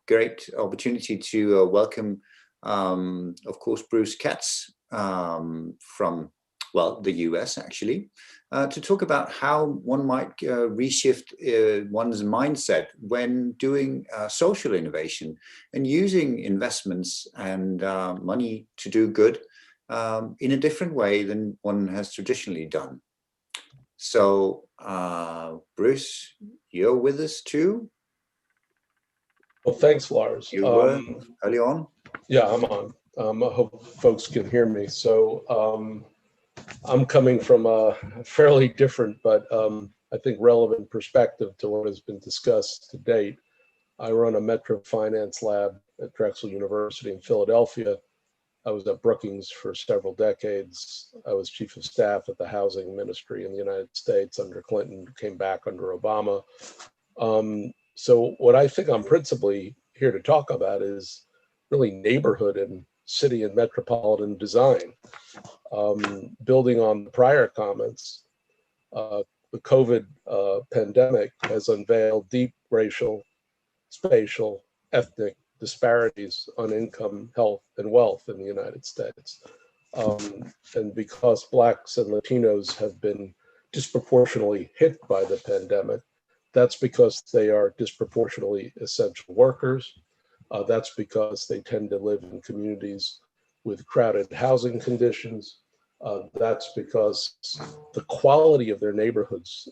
great opportunity to welcome, of course, Bruce Katz from, well, the US actually, to talk about how one might reshift one's mindset when doing social innovation and using investments and money to do good in a different way than one has traditionally done. So, Bruce, you're with us too? Well, thanks, Lars. You were early on? Yeah, I'm on. I hope folks can hear me. So I'm coming from a fairly different, but I think relevant perspective to what has been discussed to date. I run a Metro Finance lab at Drexel University in Philadelphia. I was at Brookings for several decades. I was chief of staff at the housing ministry in the United States under Clinton, came back under Obama. So what I think I'm principally here to talk about is really neighborhood and city and metropolitan design. Building on the prior comments, the COVID pandemic has unveiled deep racial, spatial, ethnic disparities on income, health, and wealth in the United States. And because Blacks and Latinos have been disproportionately hit by the pandemic, that's because they are disproportionately essential workers. That's because they tend to live in communities with crowded housing conditions. That's because the quality of their neighborhoods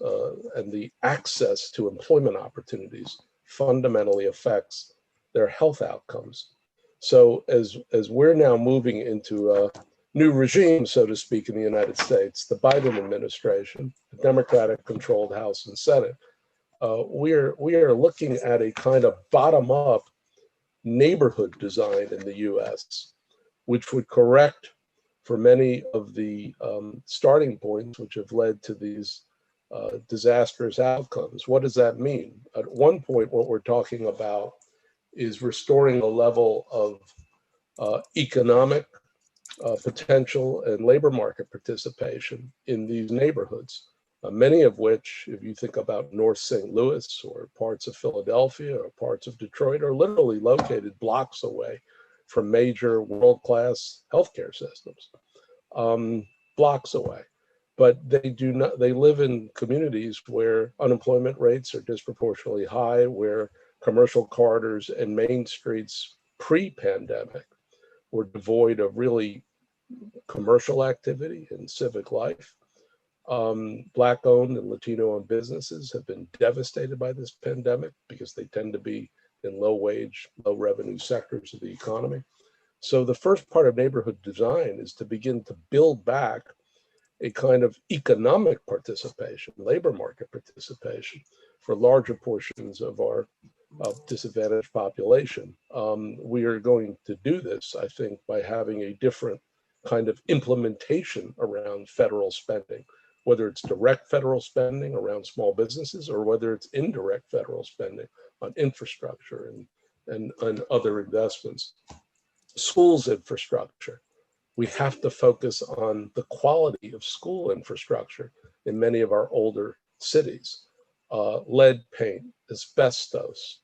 and the access to employment opportunities fundamentally affects their health outcomes. So as we're now moving into a new regime, so to speak, in the United States, the Biden administration, the Democratic-controlled House and Senate, we are looking at a kind of bottom-up neighborhood design in the U.S., which would correct for many of the starting points which have led to these disastrous outcomes. What does that mean? At one point, what we're talking about is restoring a level of economic potential and labor market participation in these neighborhoods. Many of which, if you think about North St. Louis or parts of Philadelphia or parts of Detroit, are literally located blocks away from major world-class healthcare systems, blocks away. But they live in communities where unemployment rates are disproportionately high, where commercial corridors and main streets pre-pandemic were devoid of really commercial activity and civic life. Black-owned and Latino-owned businesses have been devastated by this pandemic because they tend to be in low-wage, low-revenue sectors of the economy. So the first part of neighborhood design is to begin to build back a kind of economic participation, labor market participation for larger portions of our disadvantaged population. We are going to do this, I think, by having a different kind of implementation around federal spending, whether it's direct federal spending around small businesses or whether it's indirect federal spending on infrastructure and other investments. Schools infrastructure. We have to focus on the quality of school infrastructure in many of our older cities. Lead paint, asbestos.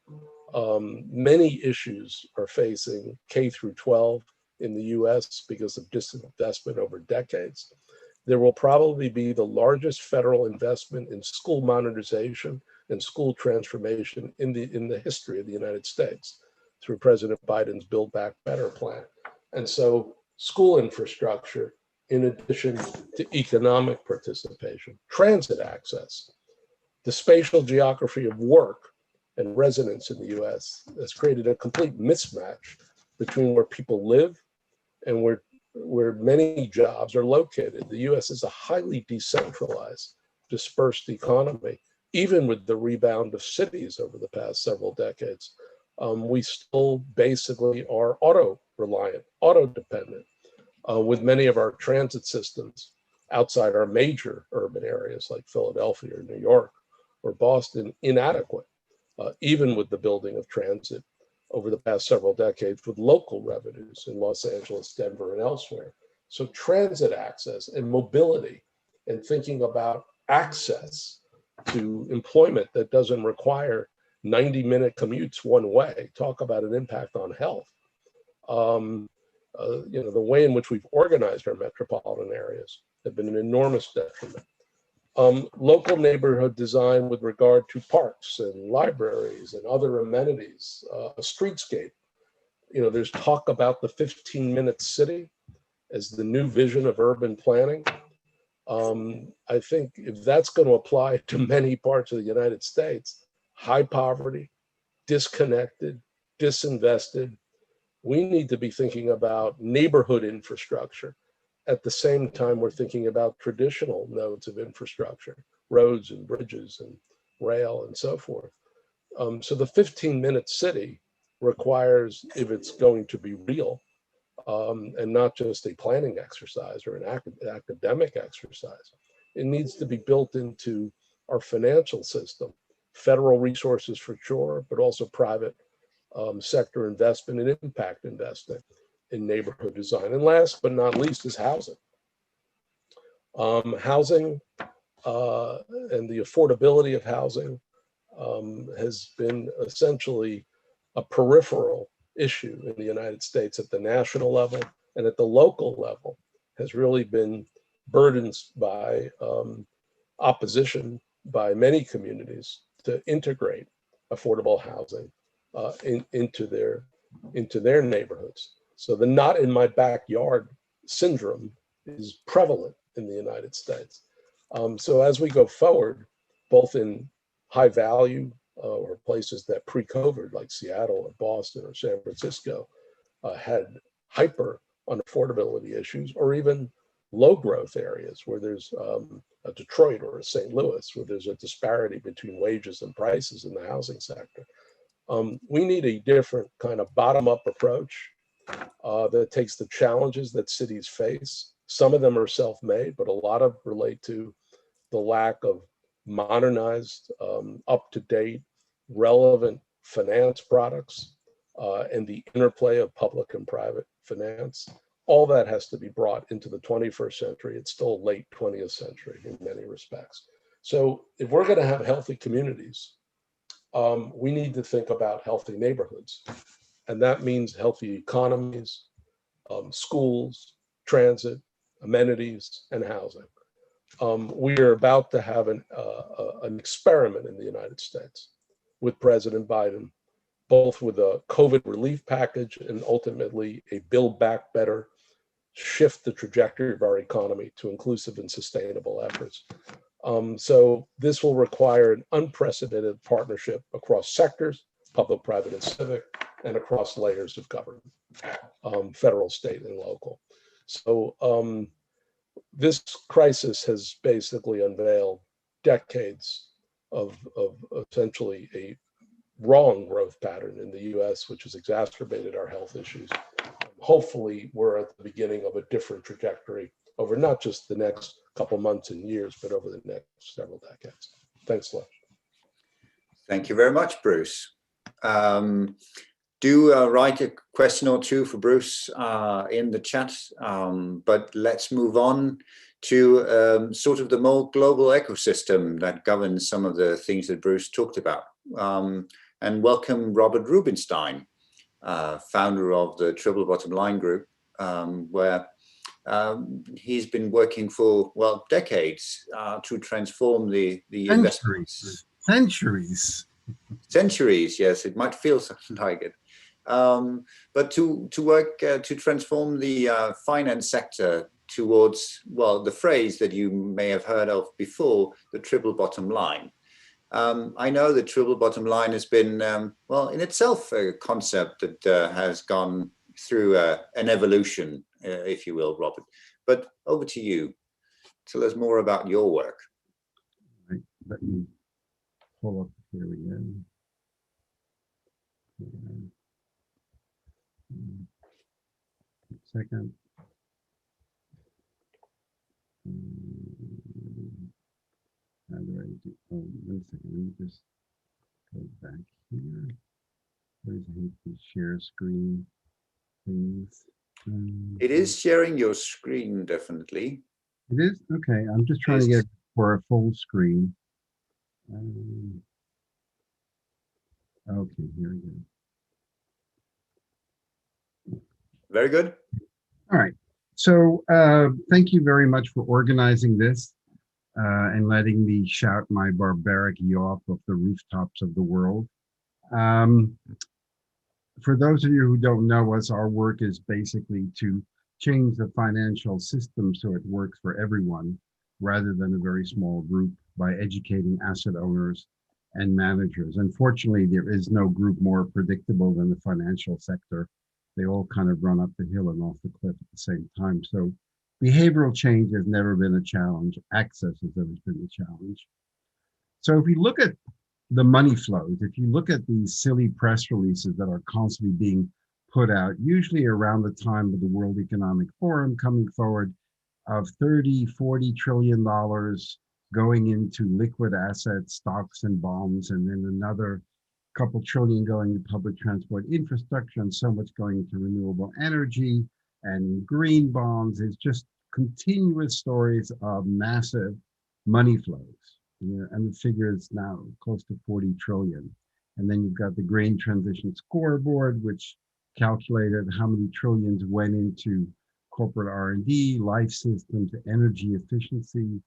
Many issues are facing K through 12 in the US because of disinvestment over decades. There will probably be the largest federal investment in school modernization and school transformation in the history of the United States through President Biden's Build Back Better plan. And so school infrastructure, in addition to economic participation, transit access, the spatial geography of work and residents in the US has created a complete mismatch between where people live and where many jobs are located. The US is a highly decentralized, dispersed economy. Even with the rebound of cities over the past several decades, we still basically are auto-reliant, auto-dependent, with many of our transit systems outside our major urban areas like Philadelphia or New York or Boston inadequate, even with the building of transit over the past several decades with local revenues in Los Angeles, Denver, and elsewhere. So transit access and mobility and thinking about access to employment that doesn't require 90-minute commutes one way, talk about an impact on health. The way in which we've organized our metropolitan areas have been an enormous detriment. Local neighborhood design with regard to parks and libraries and other amenities, a streetscape. There's talk about the 15-minute city as the new vision of urban planning. I think if that's going to apply to many parts of the United States, high poverty, disconnected, disinvested, we need to be thinking about neighborhood infrastructure. At the same time, we're thinking about traditional nodes of infrastructure, roads and bridges and rail and so forth. So the 15-minute city requires, if it's going to be real, and not just a planning exercise or an academic exercise, it needs to be built into our financial system, federal resources for sure, but also private sector investment and impact investing in neighborhood design. And last but not least is housing. Housing and the affordability of housing has been essentially a peripheral issue in the United States at the national level, and at the local level has really been burdened by opposition by many communities to integrate affordable housing into their neighborhoods. So the not in my backyard syndrome is prevalent in the United States. So as we go forward, both in high value or places that pre-COVID, like Seattle or Boston or San Francisco, had hyper unaffordability issues, or even low growth areas where there's a Detroit or a St. Louis, where there's a disparity between wages and prices in the housing sector. We need a different kind of bottom-up approach that takes the challenges that cities face. Some of them are self-made, but a lot of relate to the lack of modernized, up-to-date, relevant finance products and the interplay of public and private finance. All that has to be brought into the 21st century. It's still late 20th century in many respects. So if we're going to have healthy communities, we need to think about healthy neighborhoods. And that means healthy economies, schools, transit, amenities, and housing. We are about to have an experiment in the United States with President Biden, both with a COVID relief package and ultimately a Build Back Better, shift the trajectory of our economy to inclusive and sustainable efforts. So this will require an unprecedented partnership across sectors, public, private, and civic, and across layers of government, federal, state, and local. So this crisis has basically unveiled decades of essentially a wrong growth pattern in the US, which has exacerbated our health issues. Hopefully, we're at the beginning of a different trajectory over not just the next couple months and years, but over the next several decades. Thanks, Lars. Thank you very much, Bruce. Do write a question or two for Bruce in the chat, but let's move on to sort of the more global ecosystem that governs some of the things that Bruce talked about. And welcome Robert Rubinstein, founder of the Triple Bottom Line Group, where he's been working for, well, decades to transform the centuries. Centuries, yes, it might feel something like it. But to work to transform the finance sector towards, well, the phrase that you may have heard of before, the triple bottom line. I know the triple bottom line has been, well, in itself, a concept that has gone through an evolution, if you will, Robert. But over to you. Tell us more about your work. Right. Let me pull up here again. Second. How do I do? Oh, 1 second. Let me just go back here. Where's the share screen things? It is sharing your screen, definitely. It is? Okay. I'm just trying to get for a full screen. Okay, here we go. Very good. All right. So thank you very much for organizing this and letting me shout my barbaric yaw off the rooftops of the world. For those of you who don't know us, our work is basically to change the financial system so it works for everyone rather than a very small group by educating asset owners and managers. Unfortunately, there is no group more predictable than the financial sector. They all kind of run up the hill and off the cliff at the same time. So behavioral change has never been a challenge. Access has always been a challenge. So if we look at the money flows, if you look at these silly press releases that are constantly being put out, usually around the time of the World Economic Forum coming forward, of 30–40 trillion dollars going into liquid assets, stocks and bonds, and then another couple trillion going to public transport infrastructure, and so much going into renewable energy and green bonds. It's just continuous stories of massive money flows. Yeah, and the figure is now close to 40 trillion. And then you've got the Green Transition Scoreboard, which calculated how many trillions went into corporate R&D, life systems, energy efficiency,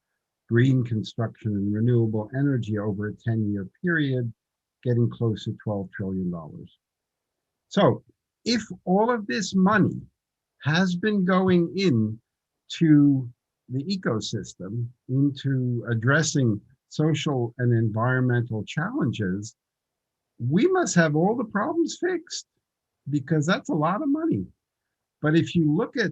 green construction, and renewable energy over a 10-year period, getting close to $12 trillion. So if all of this money has been going into the ecosystem, into addressing social and environmental challenges, we must have all the problems fixed, because that's a lot of money. But if you look at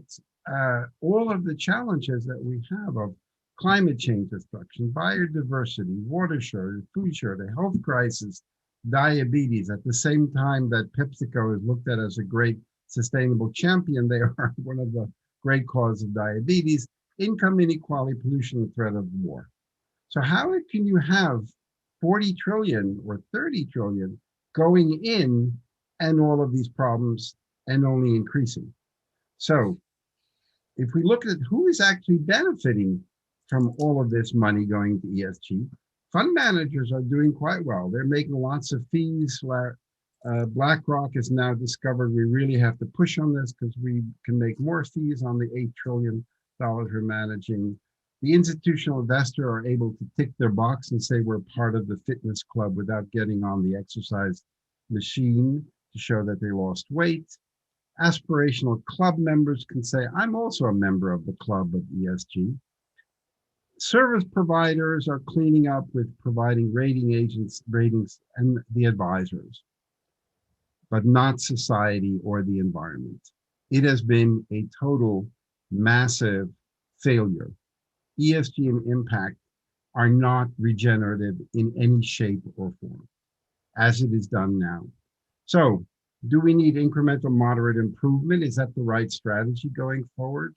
all of the challenges that we have of climate change destruction, biodiversity, water shortage, food shortage, health crisis, diabetes, at the same time that PepsiCo is looked at as a great sustainable champion, they are one of the great causes of diabetes, income inequality, pollution, and threat of war. So how can you have 40 trillion or 30 trillion going in and all of these problems and only increasing? So if we look at who is actually benefiting from all of this money going to ESG, fund managers are doing quite well. They're making lots of fees. BlackRock has now discovered we really have to push on this because we can make more fees on the $8 trillion we're managing. The institutional investor are able to tick their box and say we're part of the fitness club without getting on the exercise machine to show that they lost weight. Aspirational club members can say, I'm also a member of the club of ESG. Service providers are cleaning up with providing ratings and the advisors, but not society or the environment. It has been a total massive failure. ESG and impact are not regenerative in any shape or form, as it is done now. So, do we need incremental moderate improvement? Is that the right strategy going forward?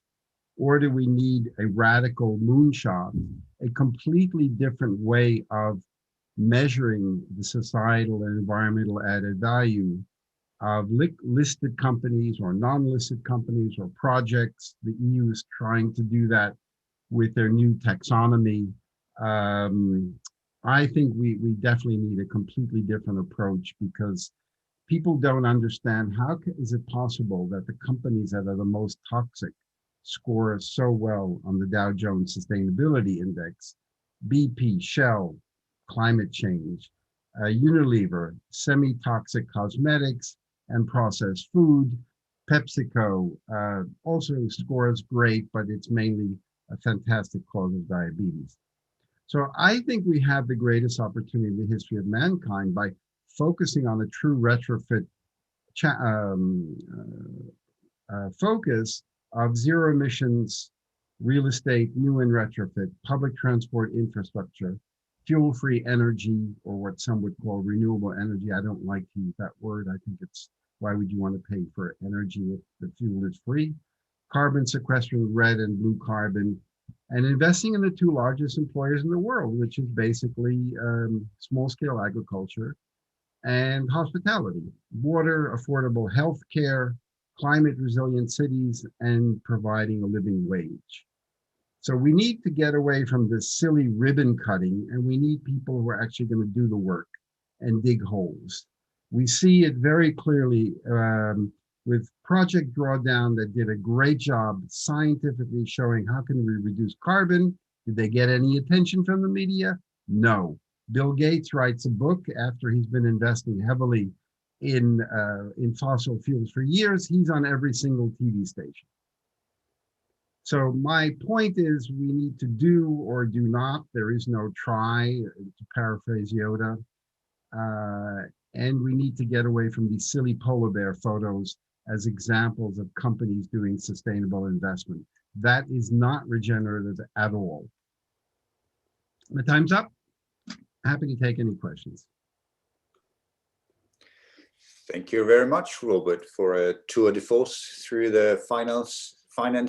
Or do we need a radical moonshot, a completely different way of measuring the societal and environmental added value of listed companies or non-listed companies or projects? The EU is trying to do that with their new taxonomy. I think we definitely need a completely different approach, because people don't understand how is it possible that the companies that are the most toxic score so well on the Dow Jones Sustainability Index. BP, Shell, climate change, Unilever, semi-toxic cosmetics and processed food. PepsiCo also scores great, but it's mainly a fantastic cause of diabetes. So I think we have the greatest opportunity in the history of mankind by focusing on a true retrofit focus of zero emissions, real estate, new and retrofit, public transport infrastructure, fuel-free energy, or what some would call renewable energy. I don't like to use that word. I think it's, why would you want to pay for energy if the fuel is free? Carbon sequestering red and blue carbon, and investing in the two largest employers in the world, which is basically small-scale agriculture and hospitality, water, affordable healthcare, climate resilient cities, and providing a living wage. So we need to get away from this silly ribbon cutting, and we need people who are actually going to do the work and dig holes. We see it very clearly with Project Drawdown that did a great job scientifically showing how can we reduce carbon. Did they get any attention from the media? No. Bill Gates writes a book after he's been investing heavily in fossil fuels for years. He's on every single TV station. So my point is we need to do or do not. There is no try, to paraphrase Yoda. And we need to get away from these silly polar bear photos as examples of companies doing sustainable investment. That is not regenerative at all. My time's up. Happy to take any questions. Thank you very much, Robert, for a tour de force through the finance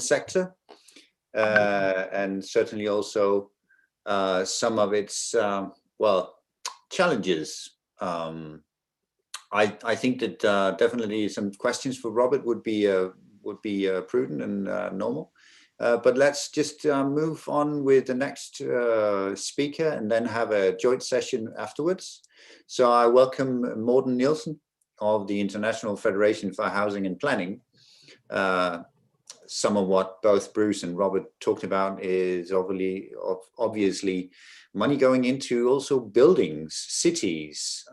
sector, and certainly also some of its challenges. I think that definitely some questions for Robert would be prudent and normal. But let's just move on with the next speaker and then have a joint session afterwards. So I welcome Morten Nielsen of the International Federation for Housing and Planning. Some of what both Bruce and Robert talked about is obviously money going into also buildings, cities,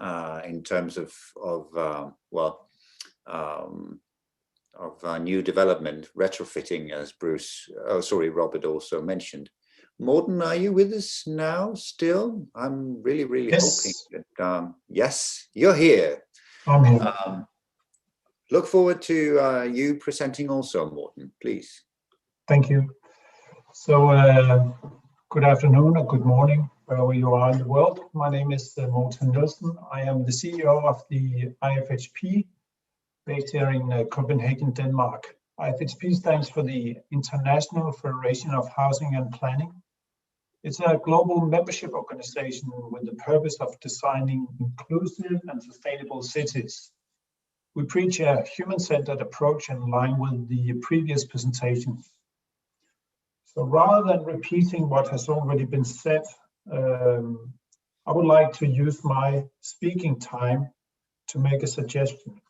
in terms of new development, retrofitting, as Robert also mentioned. Morten, are you with us now still? I'm really hoping that, yes, you're here. I'm here. Look forward to you presenting also, Morten, please. Thank you. So good afternoon or good morning, wherever you are in the world. My name is Morten Nielsen. I am the CEO of the EHFF, based here in Copenhagen, Denmark. EHFF stands for the International Federation of Housing and Planning. It's a global membership organization with the purpose of designing inclusive and sustainable cities. We preach a human-centered approach in line with the previous presentations. So rather than repeating what has already been said, I would like to use my speaking time to make a suggestion.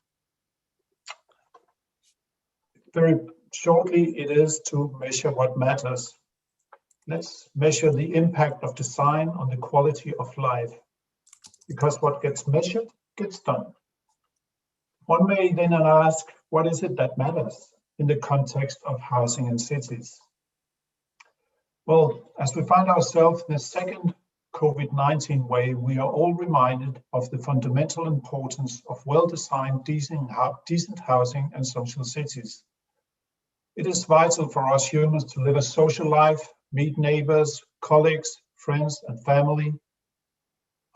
Very shortly, it is to measure what matters. Let's measure the impact of design on the quality of life, because what gets measured gets done. One may then ask, what is it that matters in the context of housing and cities? Well, as we find ourselves in the second COVID-19 wave, we are all reminded of the fundamental importance of well-designed, decent housing and social cities. It is vital for us humans to live a social life, meet neighbors, colleagues, friends, and family.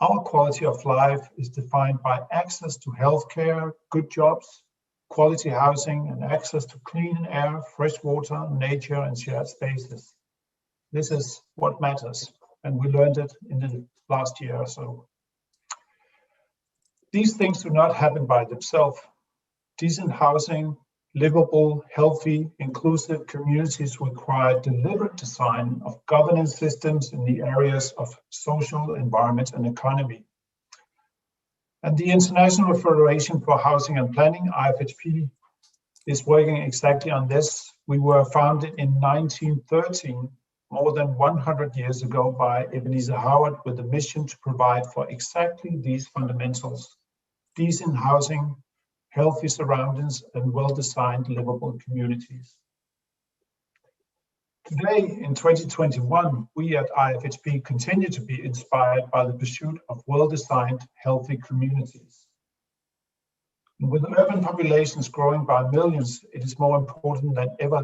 Our quality of life is defined by access to healthcare, good jobs, quality housing, and access to clean air, fresh water, nature, and shared spaces. This is what matters, and we learned it in the last year or so. These things do not happen by themselves. Decent housing, livable, healthy, inclusive communities require deliberate design of governance systems in the areas of social, environment, and economy. And the International Federation for Housing and Planning, EHFF, is working exactly on this. We were founded in 1913, more than 100 years ago, by Ebenezer Howard, with a mission to provide for exactly these fundamentals: decent housing, healthy surroundings, and well-designed livable communities. Today, in 2021, we at IFHP continue to be inspired by the pursuit of well-designed, healthy communities. And with urban populations growing by millions, it is more important than ever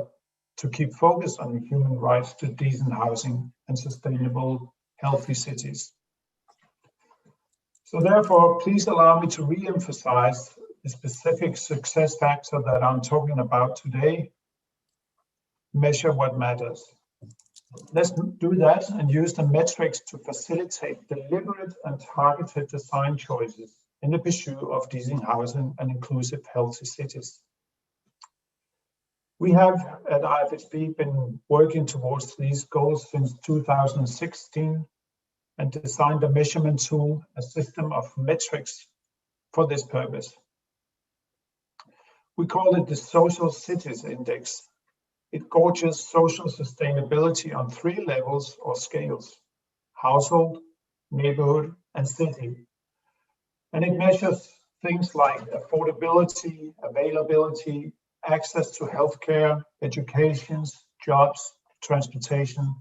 to keep focus on the human rights to decent housing and sustainable, healthy cities. So therefore, please allow me to re-emphasize the specific success factor that I'm talking about today. Measure what matters. Let's do that and use the metrics to facilitate deliberate and targeted design choices in the pursuit of decent housing and inclusive, healthy cities. We have at IFHP been working towards these goals since 2016 and designed a measurement tool, a system of metrics for this purpose. We call it the Social Cities Index. It gauges social sustainability on 3 levels or scales: household, neighborhood, and city. And it measures things like affordability, availability, access to healthcare, education, jobs, transportation,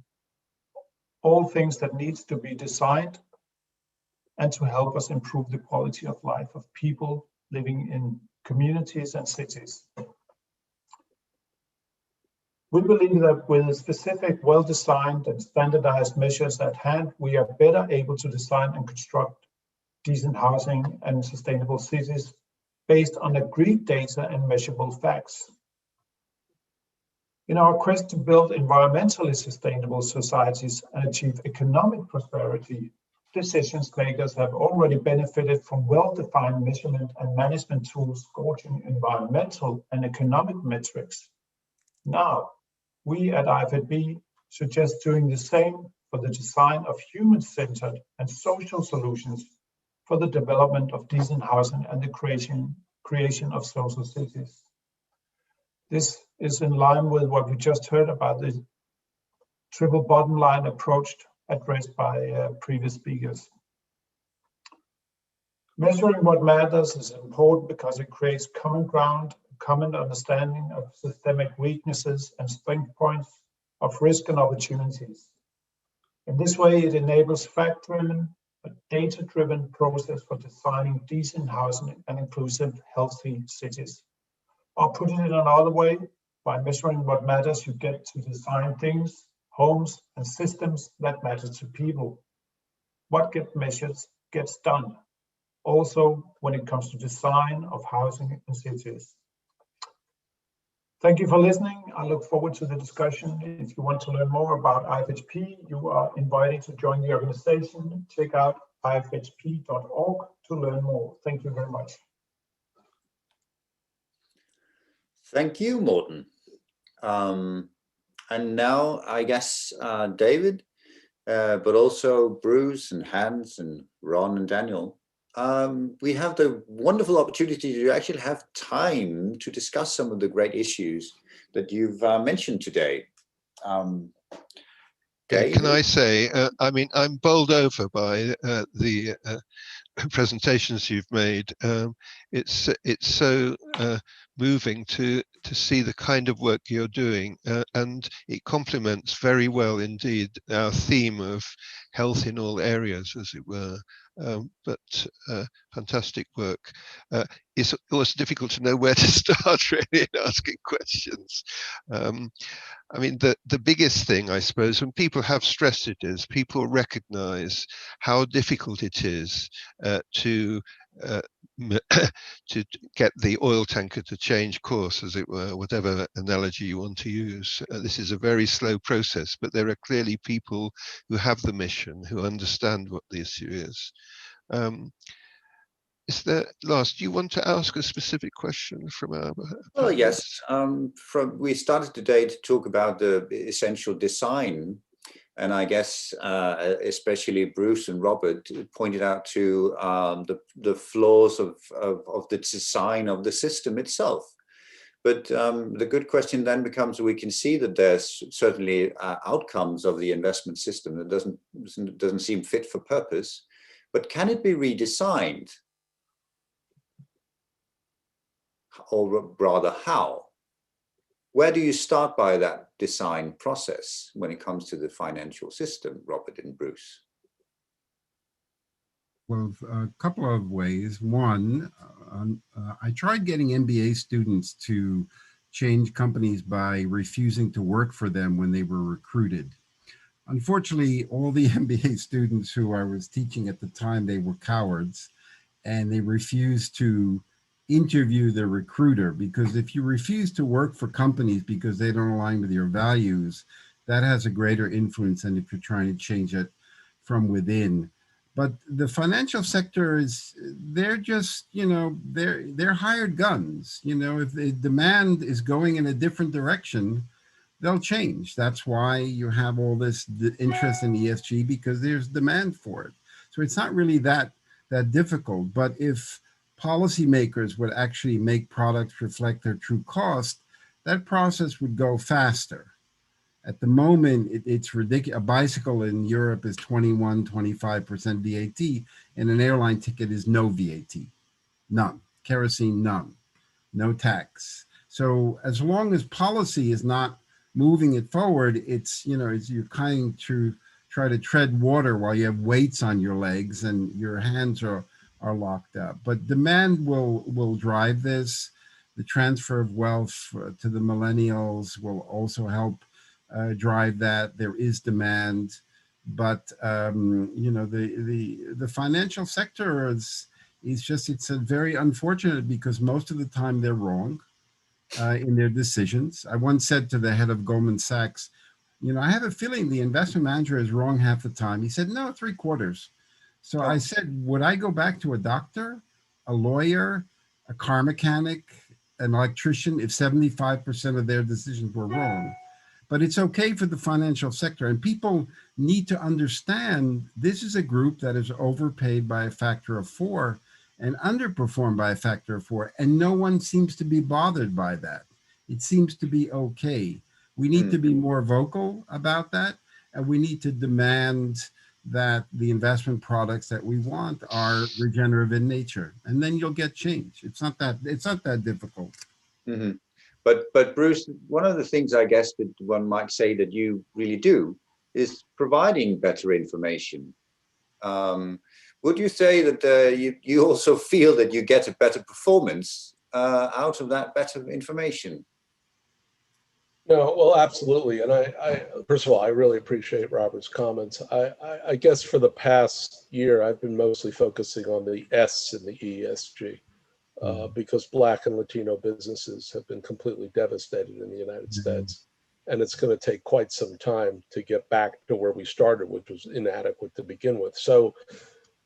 all things that needs to be designed and to help us improve the quality of life of people living in communities and cities. We believe that with specific, well-designed and standardized measures at hand, we are better able to design and construct decent housing and sustainable cities based on agreed data and measurable facts. In our quest to build environmentally sustainable societies and achieve economic prosperity, decision makers have already benefited from well-defined measurement and management tools gauging environmental and economic metrics. Now, we at IFHP suggest doing the same for the design of human-centered and social solutions for the development of decent housing and the creation of social cities. This is in line with what we just heard about the triple bottom line approach addressed by previous speakers. Measuring what matters is important because it creates common ground, common understanding of systemic weaknesses and strength points, of risk and opportunities. In this way, it enables fact-driven, but data-driven process for designing decent housing and inclusive, healthy cities. Or putting it another way, by measuring what matters, you get to design things, homes, and systems that matter to people. What gets measured gets done, also when it comes to design of housing and cities. Thank you for listening. I look forward to the discussion. If you want to learn more about IFHP, you are invited to join the organization. Check out ifhp.org to learn more. Thank you very much. Thank you, Morten. And now, I guess, David, but also Bruce and Hans and Ron and Daniel, we have the wonderful opportunity to actually have time to discuss some of the great issues that you've mentioned today. Can I say, I mean, I'm bowled over by the presentations you've made. It's so moving to see the kind of work you're doing, and it complements very well indeed our theme of health in all areas, as it were. But fantastic work. It's always difficult to know where to start really in asking questions. I mean, the biggest thing, I suppose, when people have stressed it is people recognize how difficult it is to get the oil tanker to change course, as it were, whatever analogy you want to use. This is a very slow process, but there are clearly people who have the mission, who understand what the issue is. Is there, Lars, do you want to ask a specific question from our Well, yes. We started today to talk about the essential design, and I guess especially Bruce and Robert pointed out to the flaws of the design of the system itself. But the good question then becomes, we can see that there's certainly outcomes of the investment system that doesn't seem fit for purpose, but can it be redesigned? Or rather, how? Where do you start by that design process when it comes to the financial system, Robert and Bruce? Well, a couple of ways. One, I tried getting MBA students to change companies by refusing to work for them when they were recruited. Unfortunately, all the MBA students who I was teaching at the time, they were cowards, and they refused to interview the recruiter, because if you refuse to work for companies because they don't align with your values, that has a greater influence than if you're trying to change it from within. But the financial sector they're just, they're hired guns. If the demand is going in a different direction, they'll change. That's why you have all this interest in ESG, because there's demand for it. So it's not really that difficult. But if policymakers would actually make products reflect their true cost, that process would go faster. At the moment, it's ridiculous. A bicycle in Europe is 25% VAT, and an airline ticket is no VAT, none. Kerosene, none. No tax. So as long as policy is not moving it forward, you're kind to try to tread water while you have weights on your legs and your hands are locked up. But demand will drive this. The transfer of wealth to the millennials will also help drive that. There is demand, but the financial sector it's very unfortunate, because most of the time they're wrong in their decisions. I once said to the head of Goldman Sachs, I have a feeling the investment manager is wrong half the time. He said, no, 3/4. So I said, would I go back to a doctor, a lawyer, a car mechanic, an electrician if 75% of their decisions were wrong? But it's okay for the financial sector. And people need to understand this is a group that is overpaid by a factor of 4 and underperformed by a factor of 4. And no one seems to be bothered by that. It seems to be okay. We need to be more vocal about that. And we need to demand that the investment products that we want are regenerative in nature. And then you'll get change. It's not that difficult. Mm-hmm. But Bruce, one of the things I guess that one might say that you really do is providing better information. Would you say that you also feel that you get a better performance out of that better information? No, well, absolutely. And I first of all, I really appreciate Robert's comments. I guess for the past year, I've been mostly focusing on the S in the ESG. Because Black and Latino businesses have been completely devastated in the United States. And it's going to take quite some time to get back to where we started, which was inadequate to begin with. So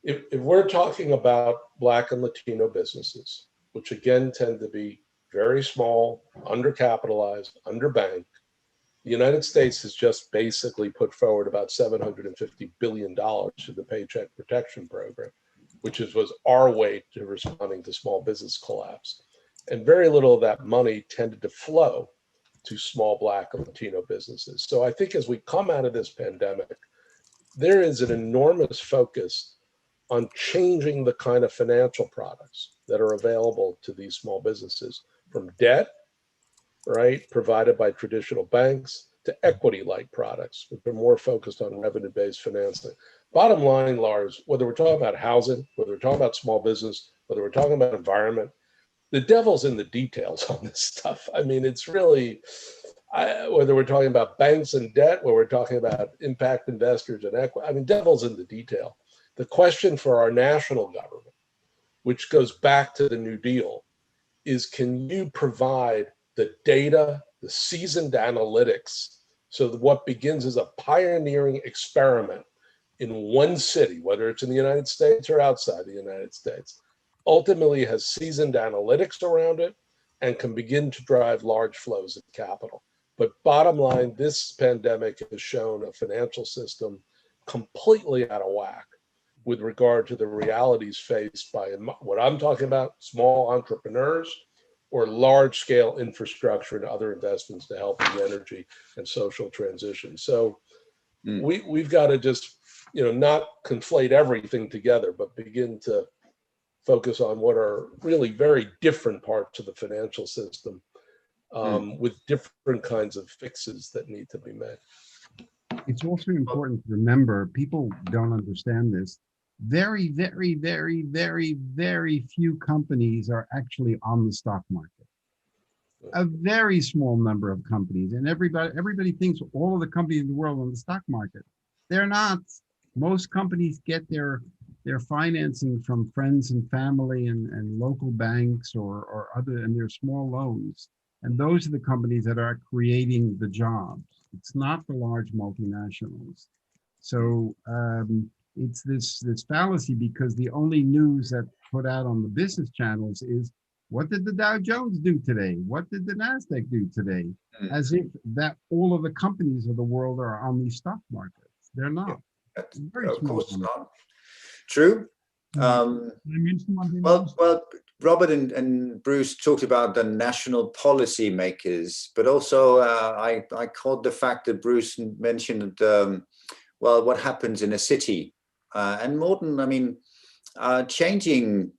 if we're talking about Black and Latino businesses, which again tend to be very small, undercapitalized, underbanked, the United States has just basically put forward about $750 billion to the Paycheck Protection Program, which was our way to responding to small business collapse. And very little of that money tended to flow to small Black and Latino businesses. So I think as we come out of this pandemic, there is an enormous focus on changing the kind of financial products that are available to these small businesses, from debt, right, provided by traditional banks, to equity-like products, which are more focused on revenue-based financing. Bottom line, Lars, whether we're talking about housing, whether we're talking about small business, whether we're talking about environment, the devil's in the details on this stuff. I mean, it's really, whether we're talking about banks and debt, whether we're talking about impact investors and equity, I mean, devil's in the detail. The question for our national government, which goes back to the New Deal, is can you provide the data, the seasoned analytics, so that what begins as a pioneering experiment in one city, whether it's in the United States or outside the United States, ultimately has seasoned analytics around it and can begin to drive large flows of capital. But bottom line, this pandemic has shown a financial system completely out of whack with regard to the realities faced by what I'm talking about, small entrepreneurs or large-scale infrastructure and other investments to help the energy and social transition. So we've got to just, not conflate everything together, but begin to focus on what are really very different parts of the financial system with different kinds of fixes that need to be met. It's also important to remember, people don't understand this. Very, very, very, very, very few companies are actually on the stock market. A very small number of companies, and everybody thinks all of the companies in the world are on the stock market. They're not. Most companies get their financing from friends and family and local banks or other, and their small loans. And those are the companies that are creating the jobs. It's not the large multinationals. So it's this fallacy, because the only news that put out on the business channels is, what did the Dow Jones do today? What did the NASDAQ do today? As if that all of the companies of the world are on these stock markets. They're not. Yeah, of course not. True. Well, Robert and Bruce talked about the national policy makers, but also I caught the fact that Bruce mentioned, well, what happens in a city. And Morten, I mean, changing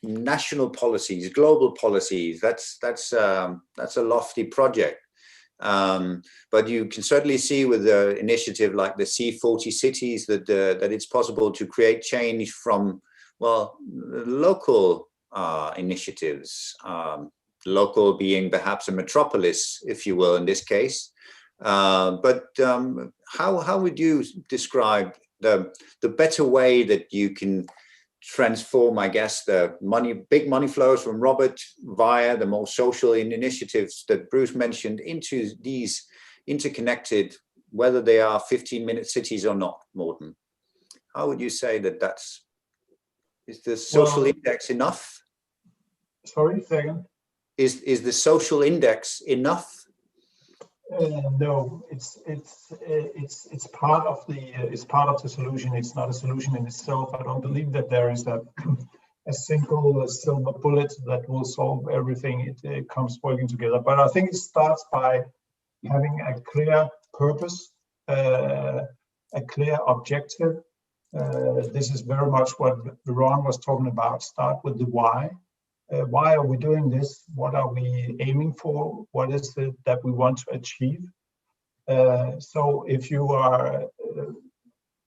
national policies, global policies, that's a lofty project. But you can certainly see with the initiative like the C40 cities that it's possible to create change from, well, local initiatives, local being perhaps a metropolis, if you will, in this case. But how would you describe the better way that you can transform, I guess, the big money flows from Robert via the more social initiatives that Bruce mentioned into these interconnected, whether they are 15-minute cities or not, Morten? How would you say is the social index enough? Sorry, second. Is the social index enough? No, it's part of the solution. It's not a solution in itself. I don't believe that there is a single silver bullet that will solve everything. It comes working together. But I think it starts by having a clear purpose, a clear objective. This is very much what Ron was talking about. Start with the why. Why are we doing this? What are we aiming for? What is it that we want to achieve? So if you are,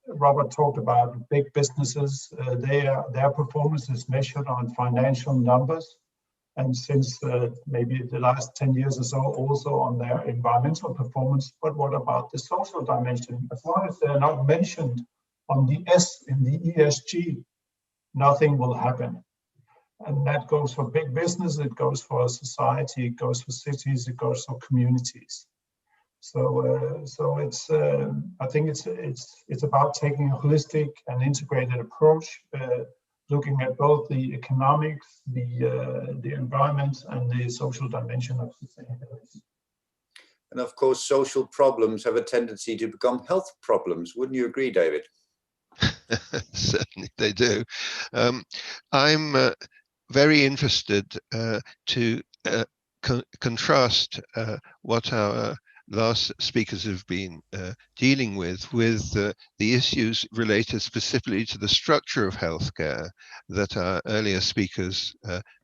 Robert talked about big businesses, their performance is measured on financial numbers. And since maybe the last 10 years or so, also on their environmental performance. But what about the social dimension? As long as they're not mentioned on the S in the ESG, nothing will happen. And that goes for big business, it goes for society, it goes for cities, it goes for communities. So it's I think it's about taking a holistic and integrated approach, looking at both the economics, the environment, and the social dimension of sustainability. And of course, social problems have a tendency to become health problems. Wouldn't you agree, David? Certainly they do. I'm very interested to contrast what our last speakers have been dealing with the issues related specifically to the structure of healthcare that our earlier speakers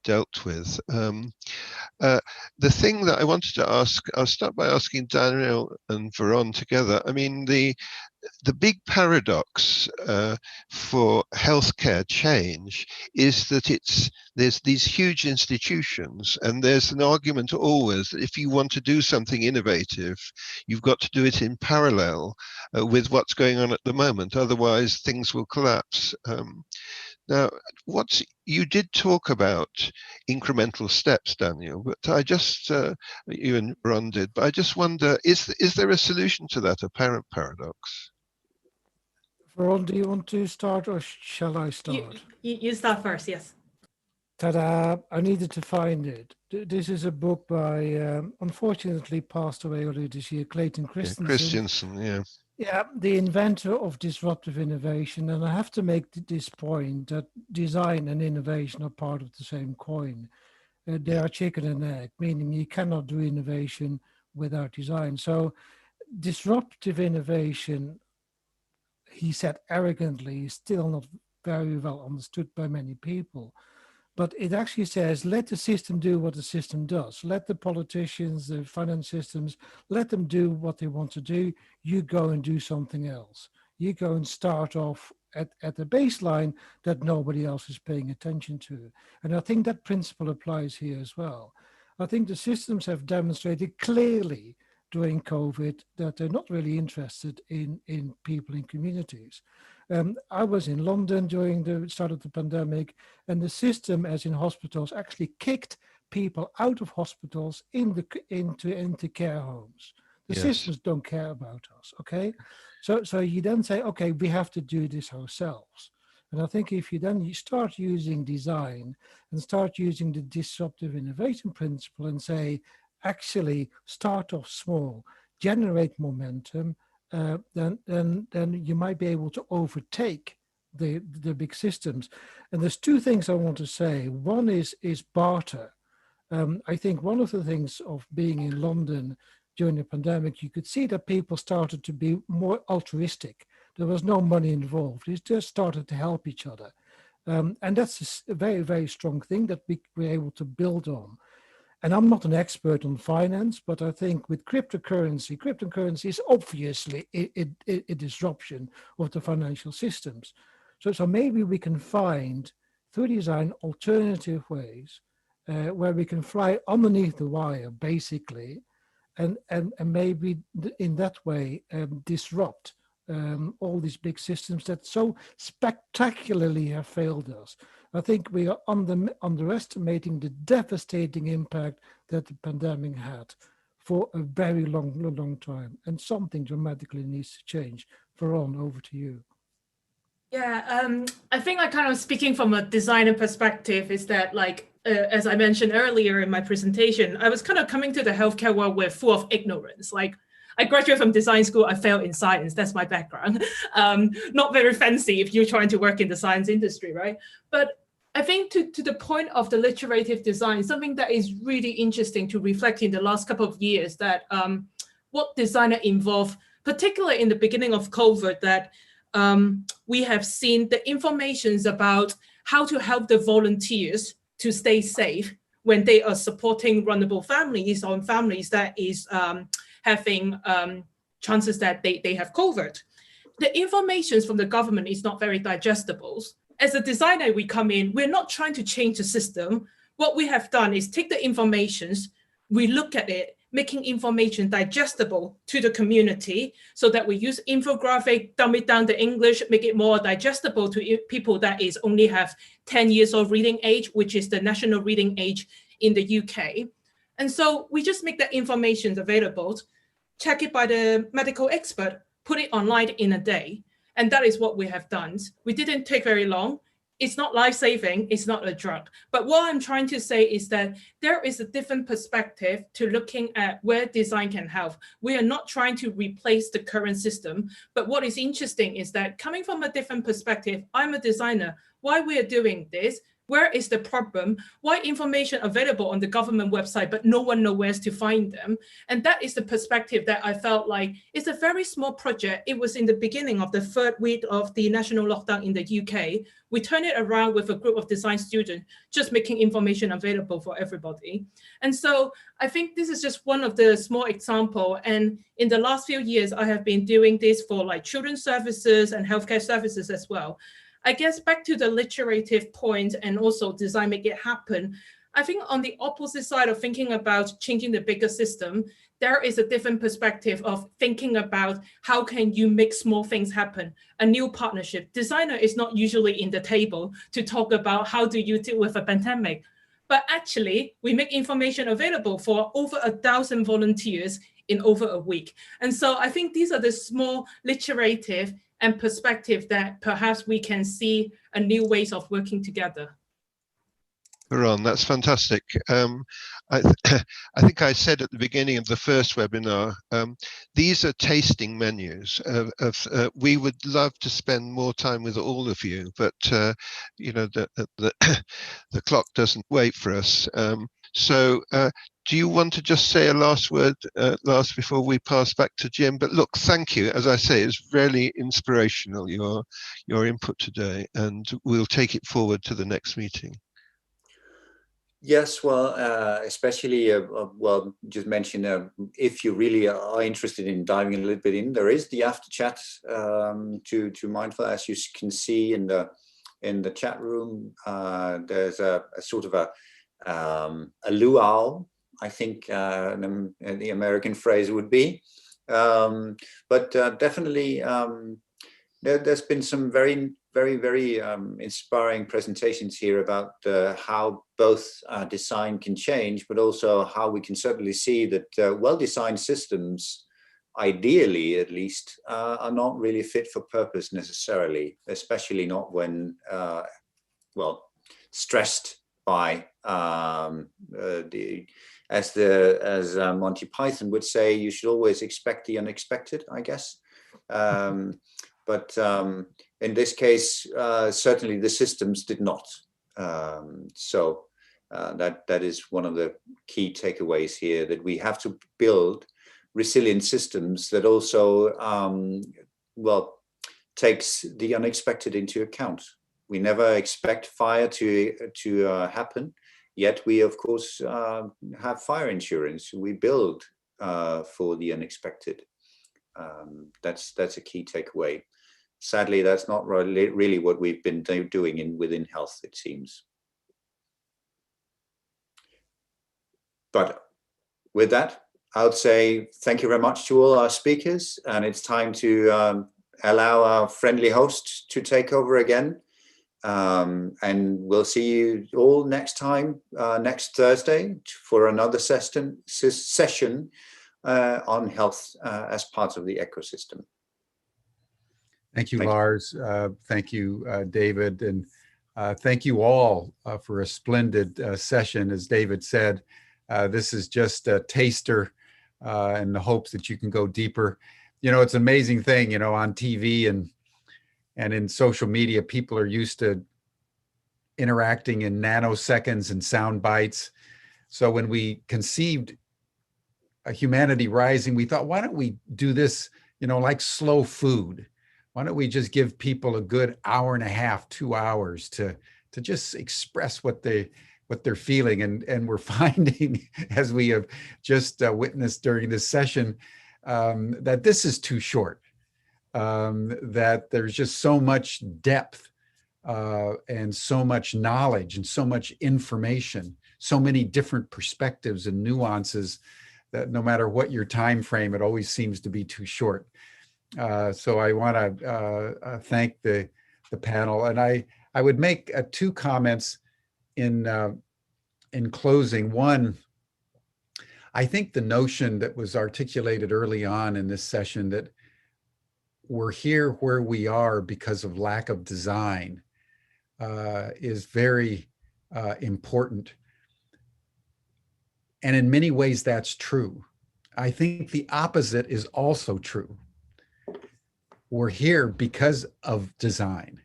dealt with. The thing that I wanted to ask, I'll start by asking Daniel and Veron together. I mean, the big paradox for healthcare change is that there's these huge institutions, and there's an argument always that if you want to do something innovative, you've got to do it in parallel with what's going on at the moment. Otherwise, things will collapse. Now, you did talk about incremental steps, Daniel, but I just, you and Ron did, but I just wonder, is there a solution to that apparent paradox? Ron, do you want to start or shall I start? You start first, yes. Ta-da, I needed to find it. This is a book by, unfortunately passed away earlier this year, Clayton Christensen. Christensen, yeah. Yeah, the inventor of disruptive innovation. And I have to make this point that design and innovation are part of the same coin. They are chicken and egg, meaning you cannot do innovation without design. So disruptive innovation, he said arrogantly, is still not very well understood by many people. but it actually says, let the system do what the system does. Let the politicians, the finance systems, let them do what they want to do. You go and do something else. You go and start off at the baseline that nobody else is paying attention to. And I think that principle applies here as well. I think the systems have demonstrated clearly during COVID that they're not really interested in people in communities. I was in London during the start of the pandemic, and the system, as in hospitals, actually kicked people out of hospitals into care homes. The systems don't care about us, okay? So you then say, okay, we have to do this ourselves. And I think if you start using design and start using the disruptive innovation principle and say, actually start off small, generate momentum, then you might be able to overtake the big systems. And there's two things I want to say. One is barter. I think one of the things of being in London during the pandemic, you could see that people started to be more altruistic. There was no money involved. It just started to help each other. And that's a very, very strong thing that we were able to build on. And I'm not an expert on finance, but I think with cryptocurrency is obviously a disruption of the financial systems. So maybe we can find, through design, alternative ways where we can fly underneath the wire, basically, and maybe in that way disrupt all these big systems that so spectacularly have failed us. I think we are underestimating the devastating impact that the pandemic had for a very long time, and something dramatically needs to change. Veron, over to you. Yeah, I think like kind of speaking from a designer perspective is that like, as I mentioned earlier in my presentation, I was kind of coming to the healthcare world with full of ignorance. Like I graduated from design school, I failed in science, that's my background. Not very fancy if you're trying to work in the science industry, right? But I think to the point of the literative design, something that is really interesting to reflect in the last couple of years that what designer involved, particularly in the beginning of COVID, that we have seen the informations about how to help the volunteers to stay safe when they are supporting vulnerable families or families that is having chances that they have COVID. The information from the government is not very digestible. As a designer, we come in, we're not trying to change the system. What we have done is take the information, we look at it, making information digestible to the community so that we use infographic, dumb it down to English, make it more digestible to people that is only have 10 years of reading age, which is the national reading age in the UK. And so we just make that information available, check it by the medical expert, put it online in a day. And that is what we have done. We didn't take very long. It's not life-saving, it's not a drug. But what I'm trying to say is that there is a different perspective to looking at where design can help. We are not trying to replace the current system, but what is interesting is that coming from a different perspective, I'm a designer, why we are doing this, where is the problem? Why information available on the government website, but no one knows where to find them? And that is the perspective that I felt like it's a very small project. It was in the beginning of the third week of the national lockdown in the UK. We turned it around with a group of design students, just making information available for everybody. And so I think this is just one of the small examples. And in the last few years, I have been doing this for like children's services and healthcare services as well. I guess back to the literative point and also design make it happen. I think on the opposite side of thinking about changing the bigger system, there is a different perspective of thinking about how can you make small things happen, a new partnership. Designer is not usually in the table to talk about how do you deal with a pandemic, but actually we make information available for over 1,000 volunteers in over a week. And so I think these are the small literative and perspective that perhaps we can see a new ways of working together. Ron, that's fantastic. I think I said at the beginning of the first webinar, these are tasting menus. We would love to spend more time with all of you, but you know, the clock doesn't wait for us. So do you want to just say a last word, Lars, before we pass back to Jim? But look, thank you. As I say, it's really inspirational, your input today, and we'll take it forward to the next meeting. Yes, well, especially, well, just mention if you really are interested in diving a little bit in, there is the after chat to Mindful, as you can see in the chat room. There's a sort of a luau, I think the American phrase would be, but definitely there's been some very inspiring presentations here about how both design can change, but also how we can certainly see that well-designed systems, ideally at least, are not really fit for purpose necessarily, especially not when, well, stressed by as Monty Python would say, you should always expect the unexpected, I guess. But in this case, certainly the systems did not. So that is one of the key takeaways here, that we have to build resilient systems that also, well, takes the unexpected into account. We never expect fire to happen, yet we, of course, have fire insurance. We build for the unexpected. That's a key takeaway. Sadly, that's not really what we've been doing within health, it seems. But with that, I would say thank you very much to all our speakers, and it's time to allow our friendly host to take over again. And we'll see you all next time, next Thursday, for another session on health as part of the ecosystem. Thank you, Lars. Thank you, David. And thank you all for a splendid session. As David said, this is just a taster in the hopes that you can go deeper. You know, it's an amazing thing, you know, on TV and in social media, people are used to interacting in nanoseconds and sound bites. So when we conceived Humanity Rising, we thought, why don't we do this, you know, like slow food? Why don't we just give people a good hour and a half, 2 hours to just express what they're feeling? And we're finding, as we have just witnessed during this session, that this is too short, that there's just so much depth and so much knowledge and so much information, so many different perspectives and nuances, that no matter what your time frame, it always seems to be too short. So I want to thank the panel, and I would make 2 comments in closing. One, I think the notion that was articulated early on in this session, that we're here where we are because of lack of design, is very important. And in many ways, that's true. I think the opposite is also true. We're here because of design.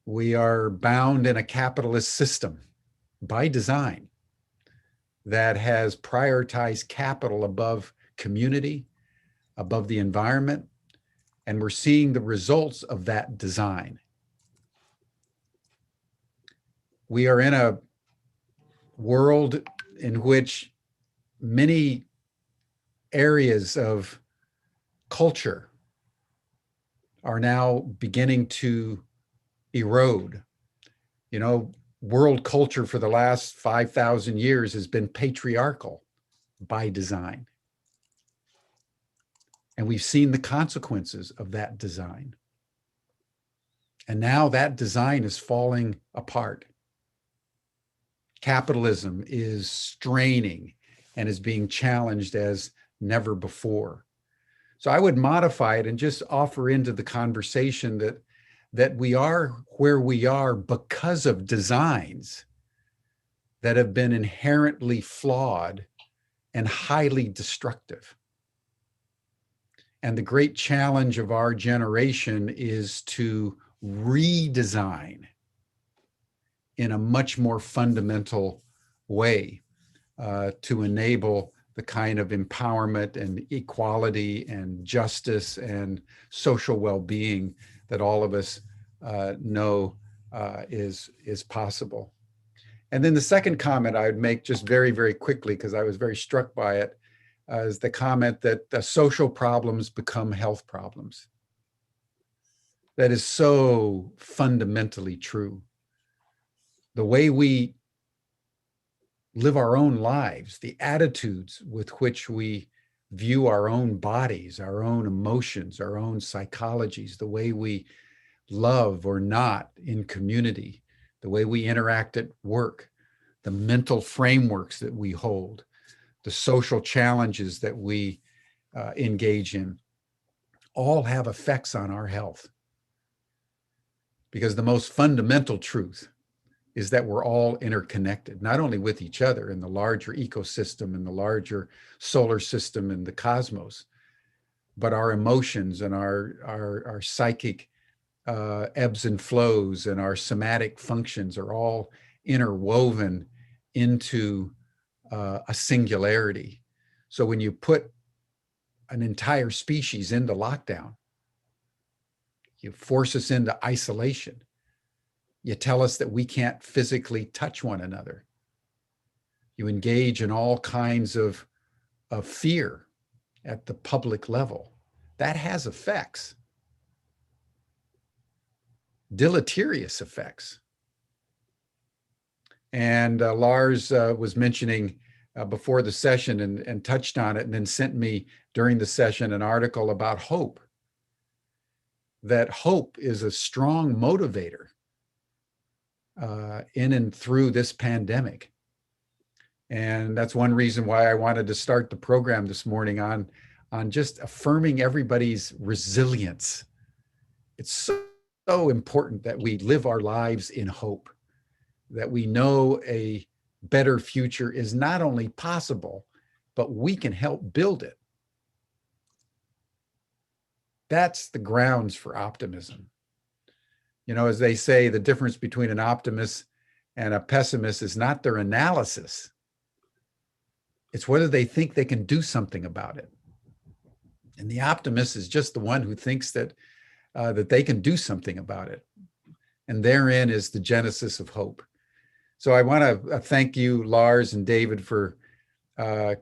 We are bound in a capitalist system by design that has prioritized capital above community, above the environment, and we're seeing the results of that design. We are in a world in which many areas of culture are now beginning to erode. You know, world culture for the last 5,000 years has been patriarchal by design. And we've seen the consequences of that design. And now that design is falling apart. Capitalism is straining and is being challenged as never before. So I would modify it and just offer into the conversation that we are where we are because of designs that have been inherently flawed and highly destructive. And the great challenge of our generation is to redesign in a much more fundamental way to enable the kind of empowerment and equality and justice and social well-being that all of us know is possible. And then the second comment I would make just very, very quickly, because I was very struck by it, is the comment that social problems become health problems. That is so fundamentally true. The way we live our own lives, the attitudes with which we view our own bodies, our own emotions, our own psychologies, the way we love or not in community, the way we interact at work, the mental frameworks that we hold, the social challenges that we engage in, all have effects on our health. Because the most fundamental truth is that we're all interconnected, not only with each other in the larger ecosystem and the larger solar system and the cosmos, but our emotions and our psychic ebbs and flows and our somatic functions are all interwoven into a singularity. So when you put an entire species into lockdown, you force us into isolation, you tell us that we can't physically touch one another, you engage in all kinds of fear at the public level, that has effects, deleterious effects. And Lars was mentioning before the session and touched on it, and then sent me during the session an article about hope. That hope is a strong motivator in and through this pandemic. And that's one reason why I wanted to start the program this morning on just affirming everybody's resilience. It's so important that we live our lives in hope, that we know a better future is not only possible, but we can help build it. That's the grounds for optimism. You know, as they say, the difference between an optimist and a pessimist is not their analysis. It's whether they think they can do something about it. And the optimist is just the one who thinks that they can do something about it. And therein is the genesis of hope. So I want to thank you, Lars and David, for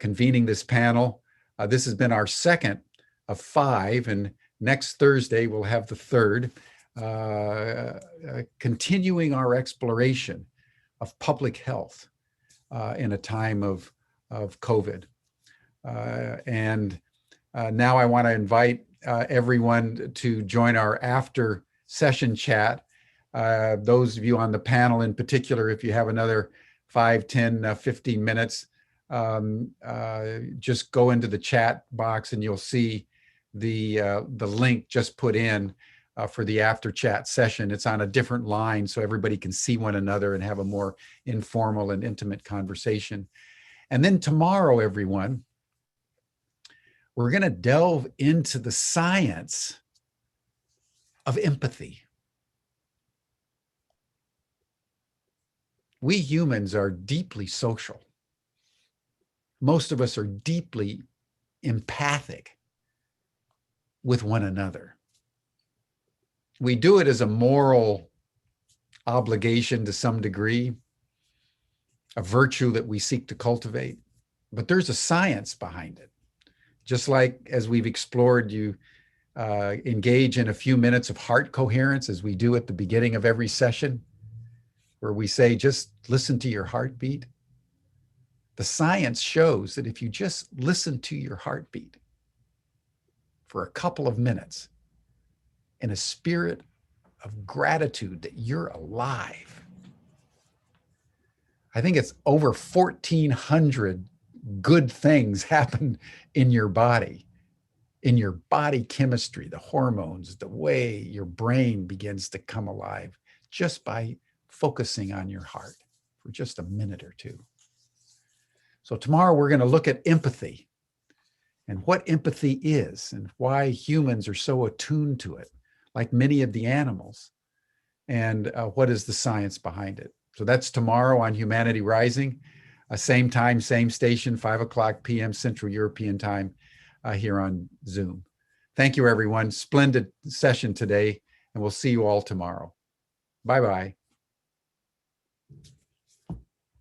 convening this panel. This has been our second of 5, and next Thursday we'll have the third, continuing our exploration of public health in a time of COVID. And now I want to invite everyone to join our after session chat. Those of you on the panel in particular, if you have another 5, 10, 15 minutes, just go into the chat box and you'll see the link just put in for the after chat session. It's on a different line so everybody can see one another and have a more informal and intimate conversation. And then tomorrow, everyone, we're going to delve into the science of empathy. We humans are deeply social. Most of us are deeply empathic with one another. We do it as a moral obligation to some degree, a virtue that we seek to cultivate, but there's a science behind it. Just like as we've explored, you engage in a few minutes of heart coherence as we do at the beginning of every session, where we say, just listen to your heartbeat. The science shows that if you just listen to your heartbeat for a couple of minutes in a spirit of gratitude that you're alive, I think it's over 1,400 good things happen in your body chemistry, the hormones, the way your brain begins to come alive just by focusing on your heart for just a minute or two. So tomorrow we're going to look at empathy and what empathy is and why humans are so attuned to it, like many of the animals, and what is the science behind it. So that's tomorrow on Humanity Rising, same time, same station, 5:00 p.m. Central European Time here on Zoom. Thank you, everyone. Splendid session today, and we'll see you all tomorrow. Bye-bye.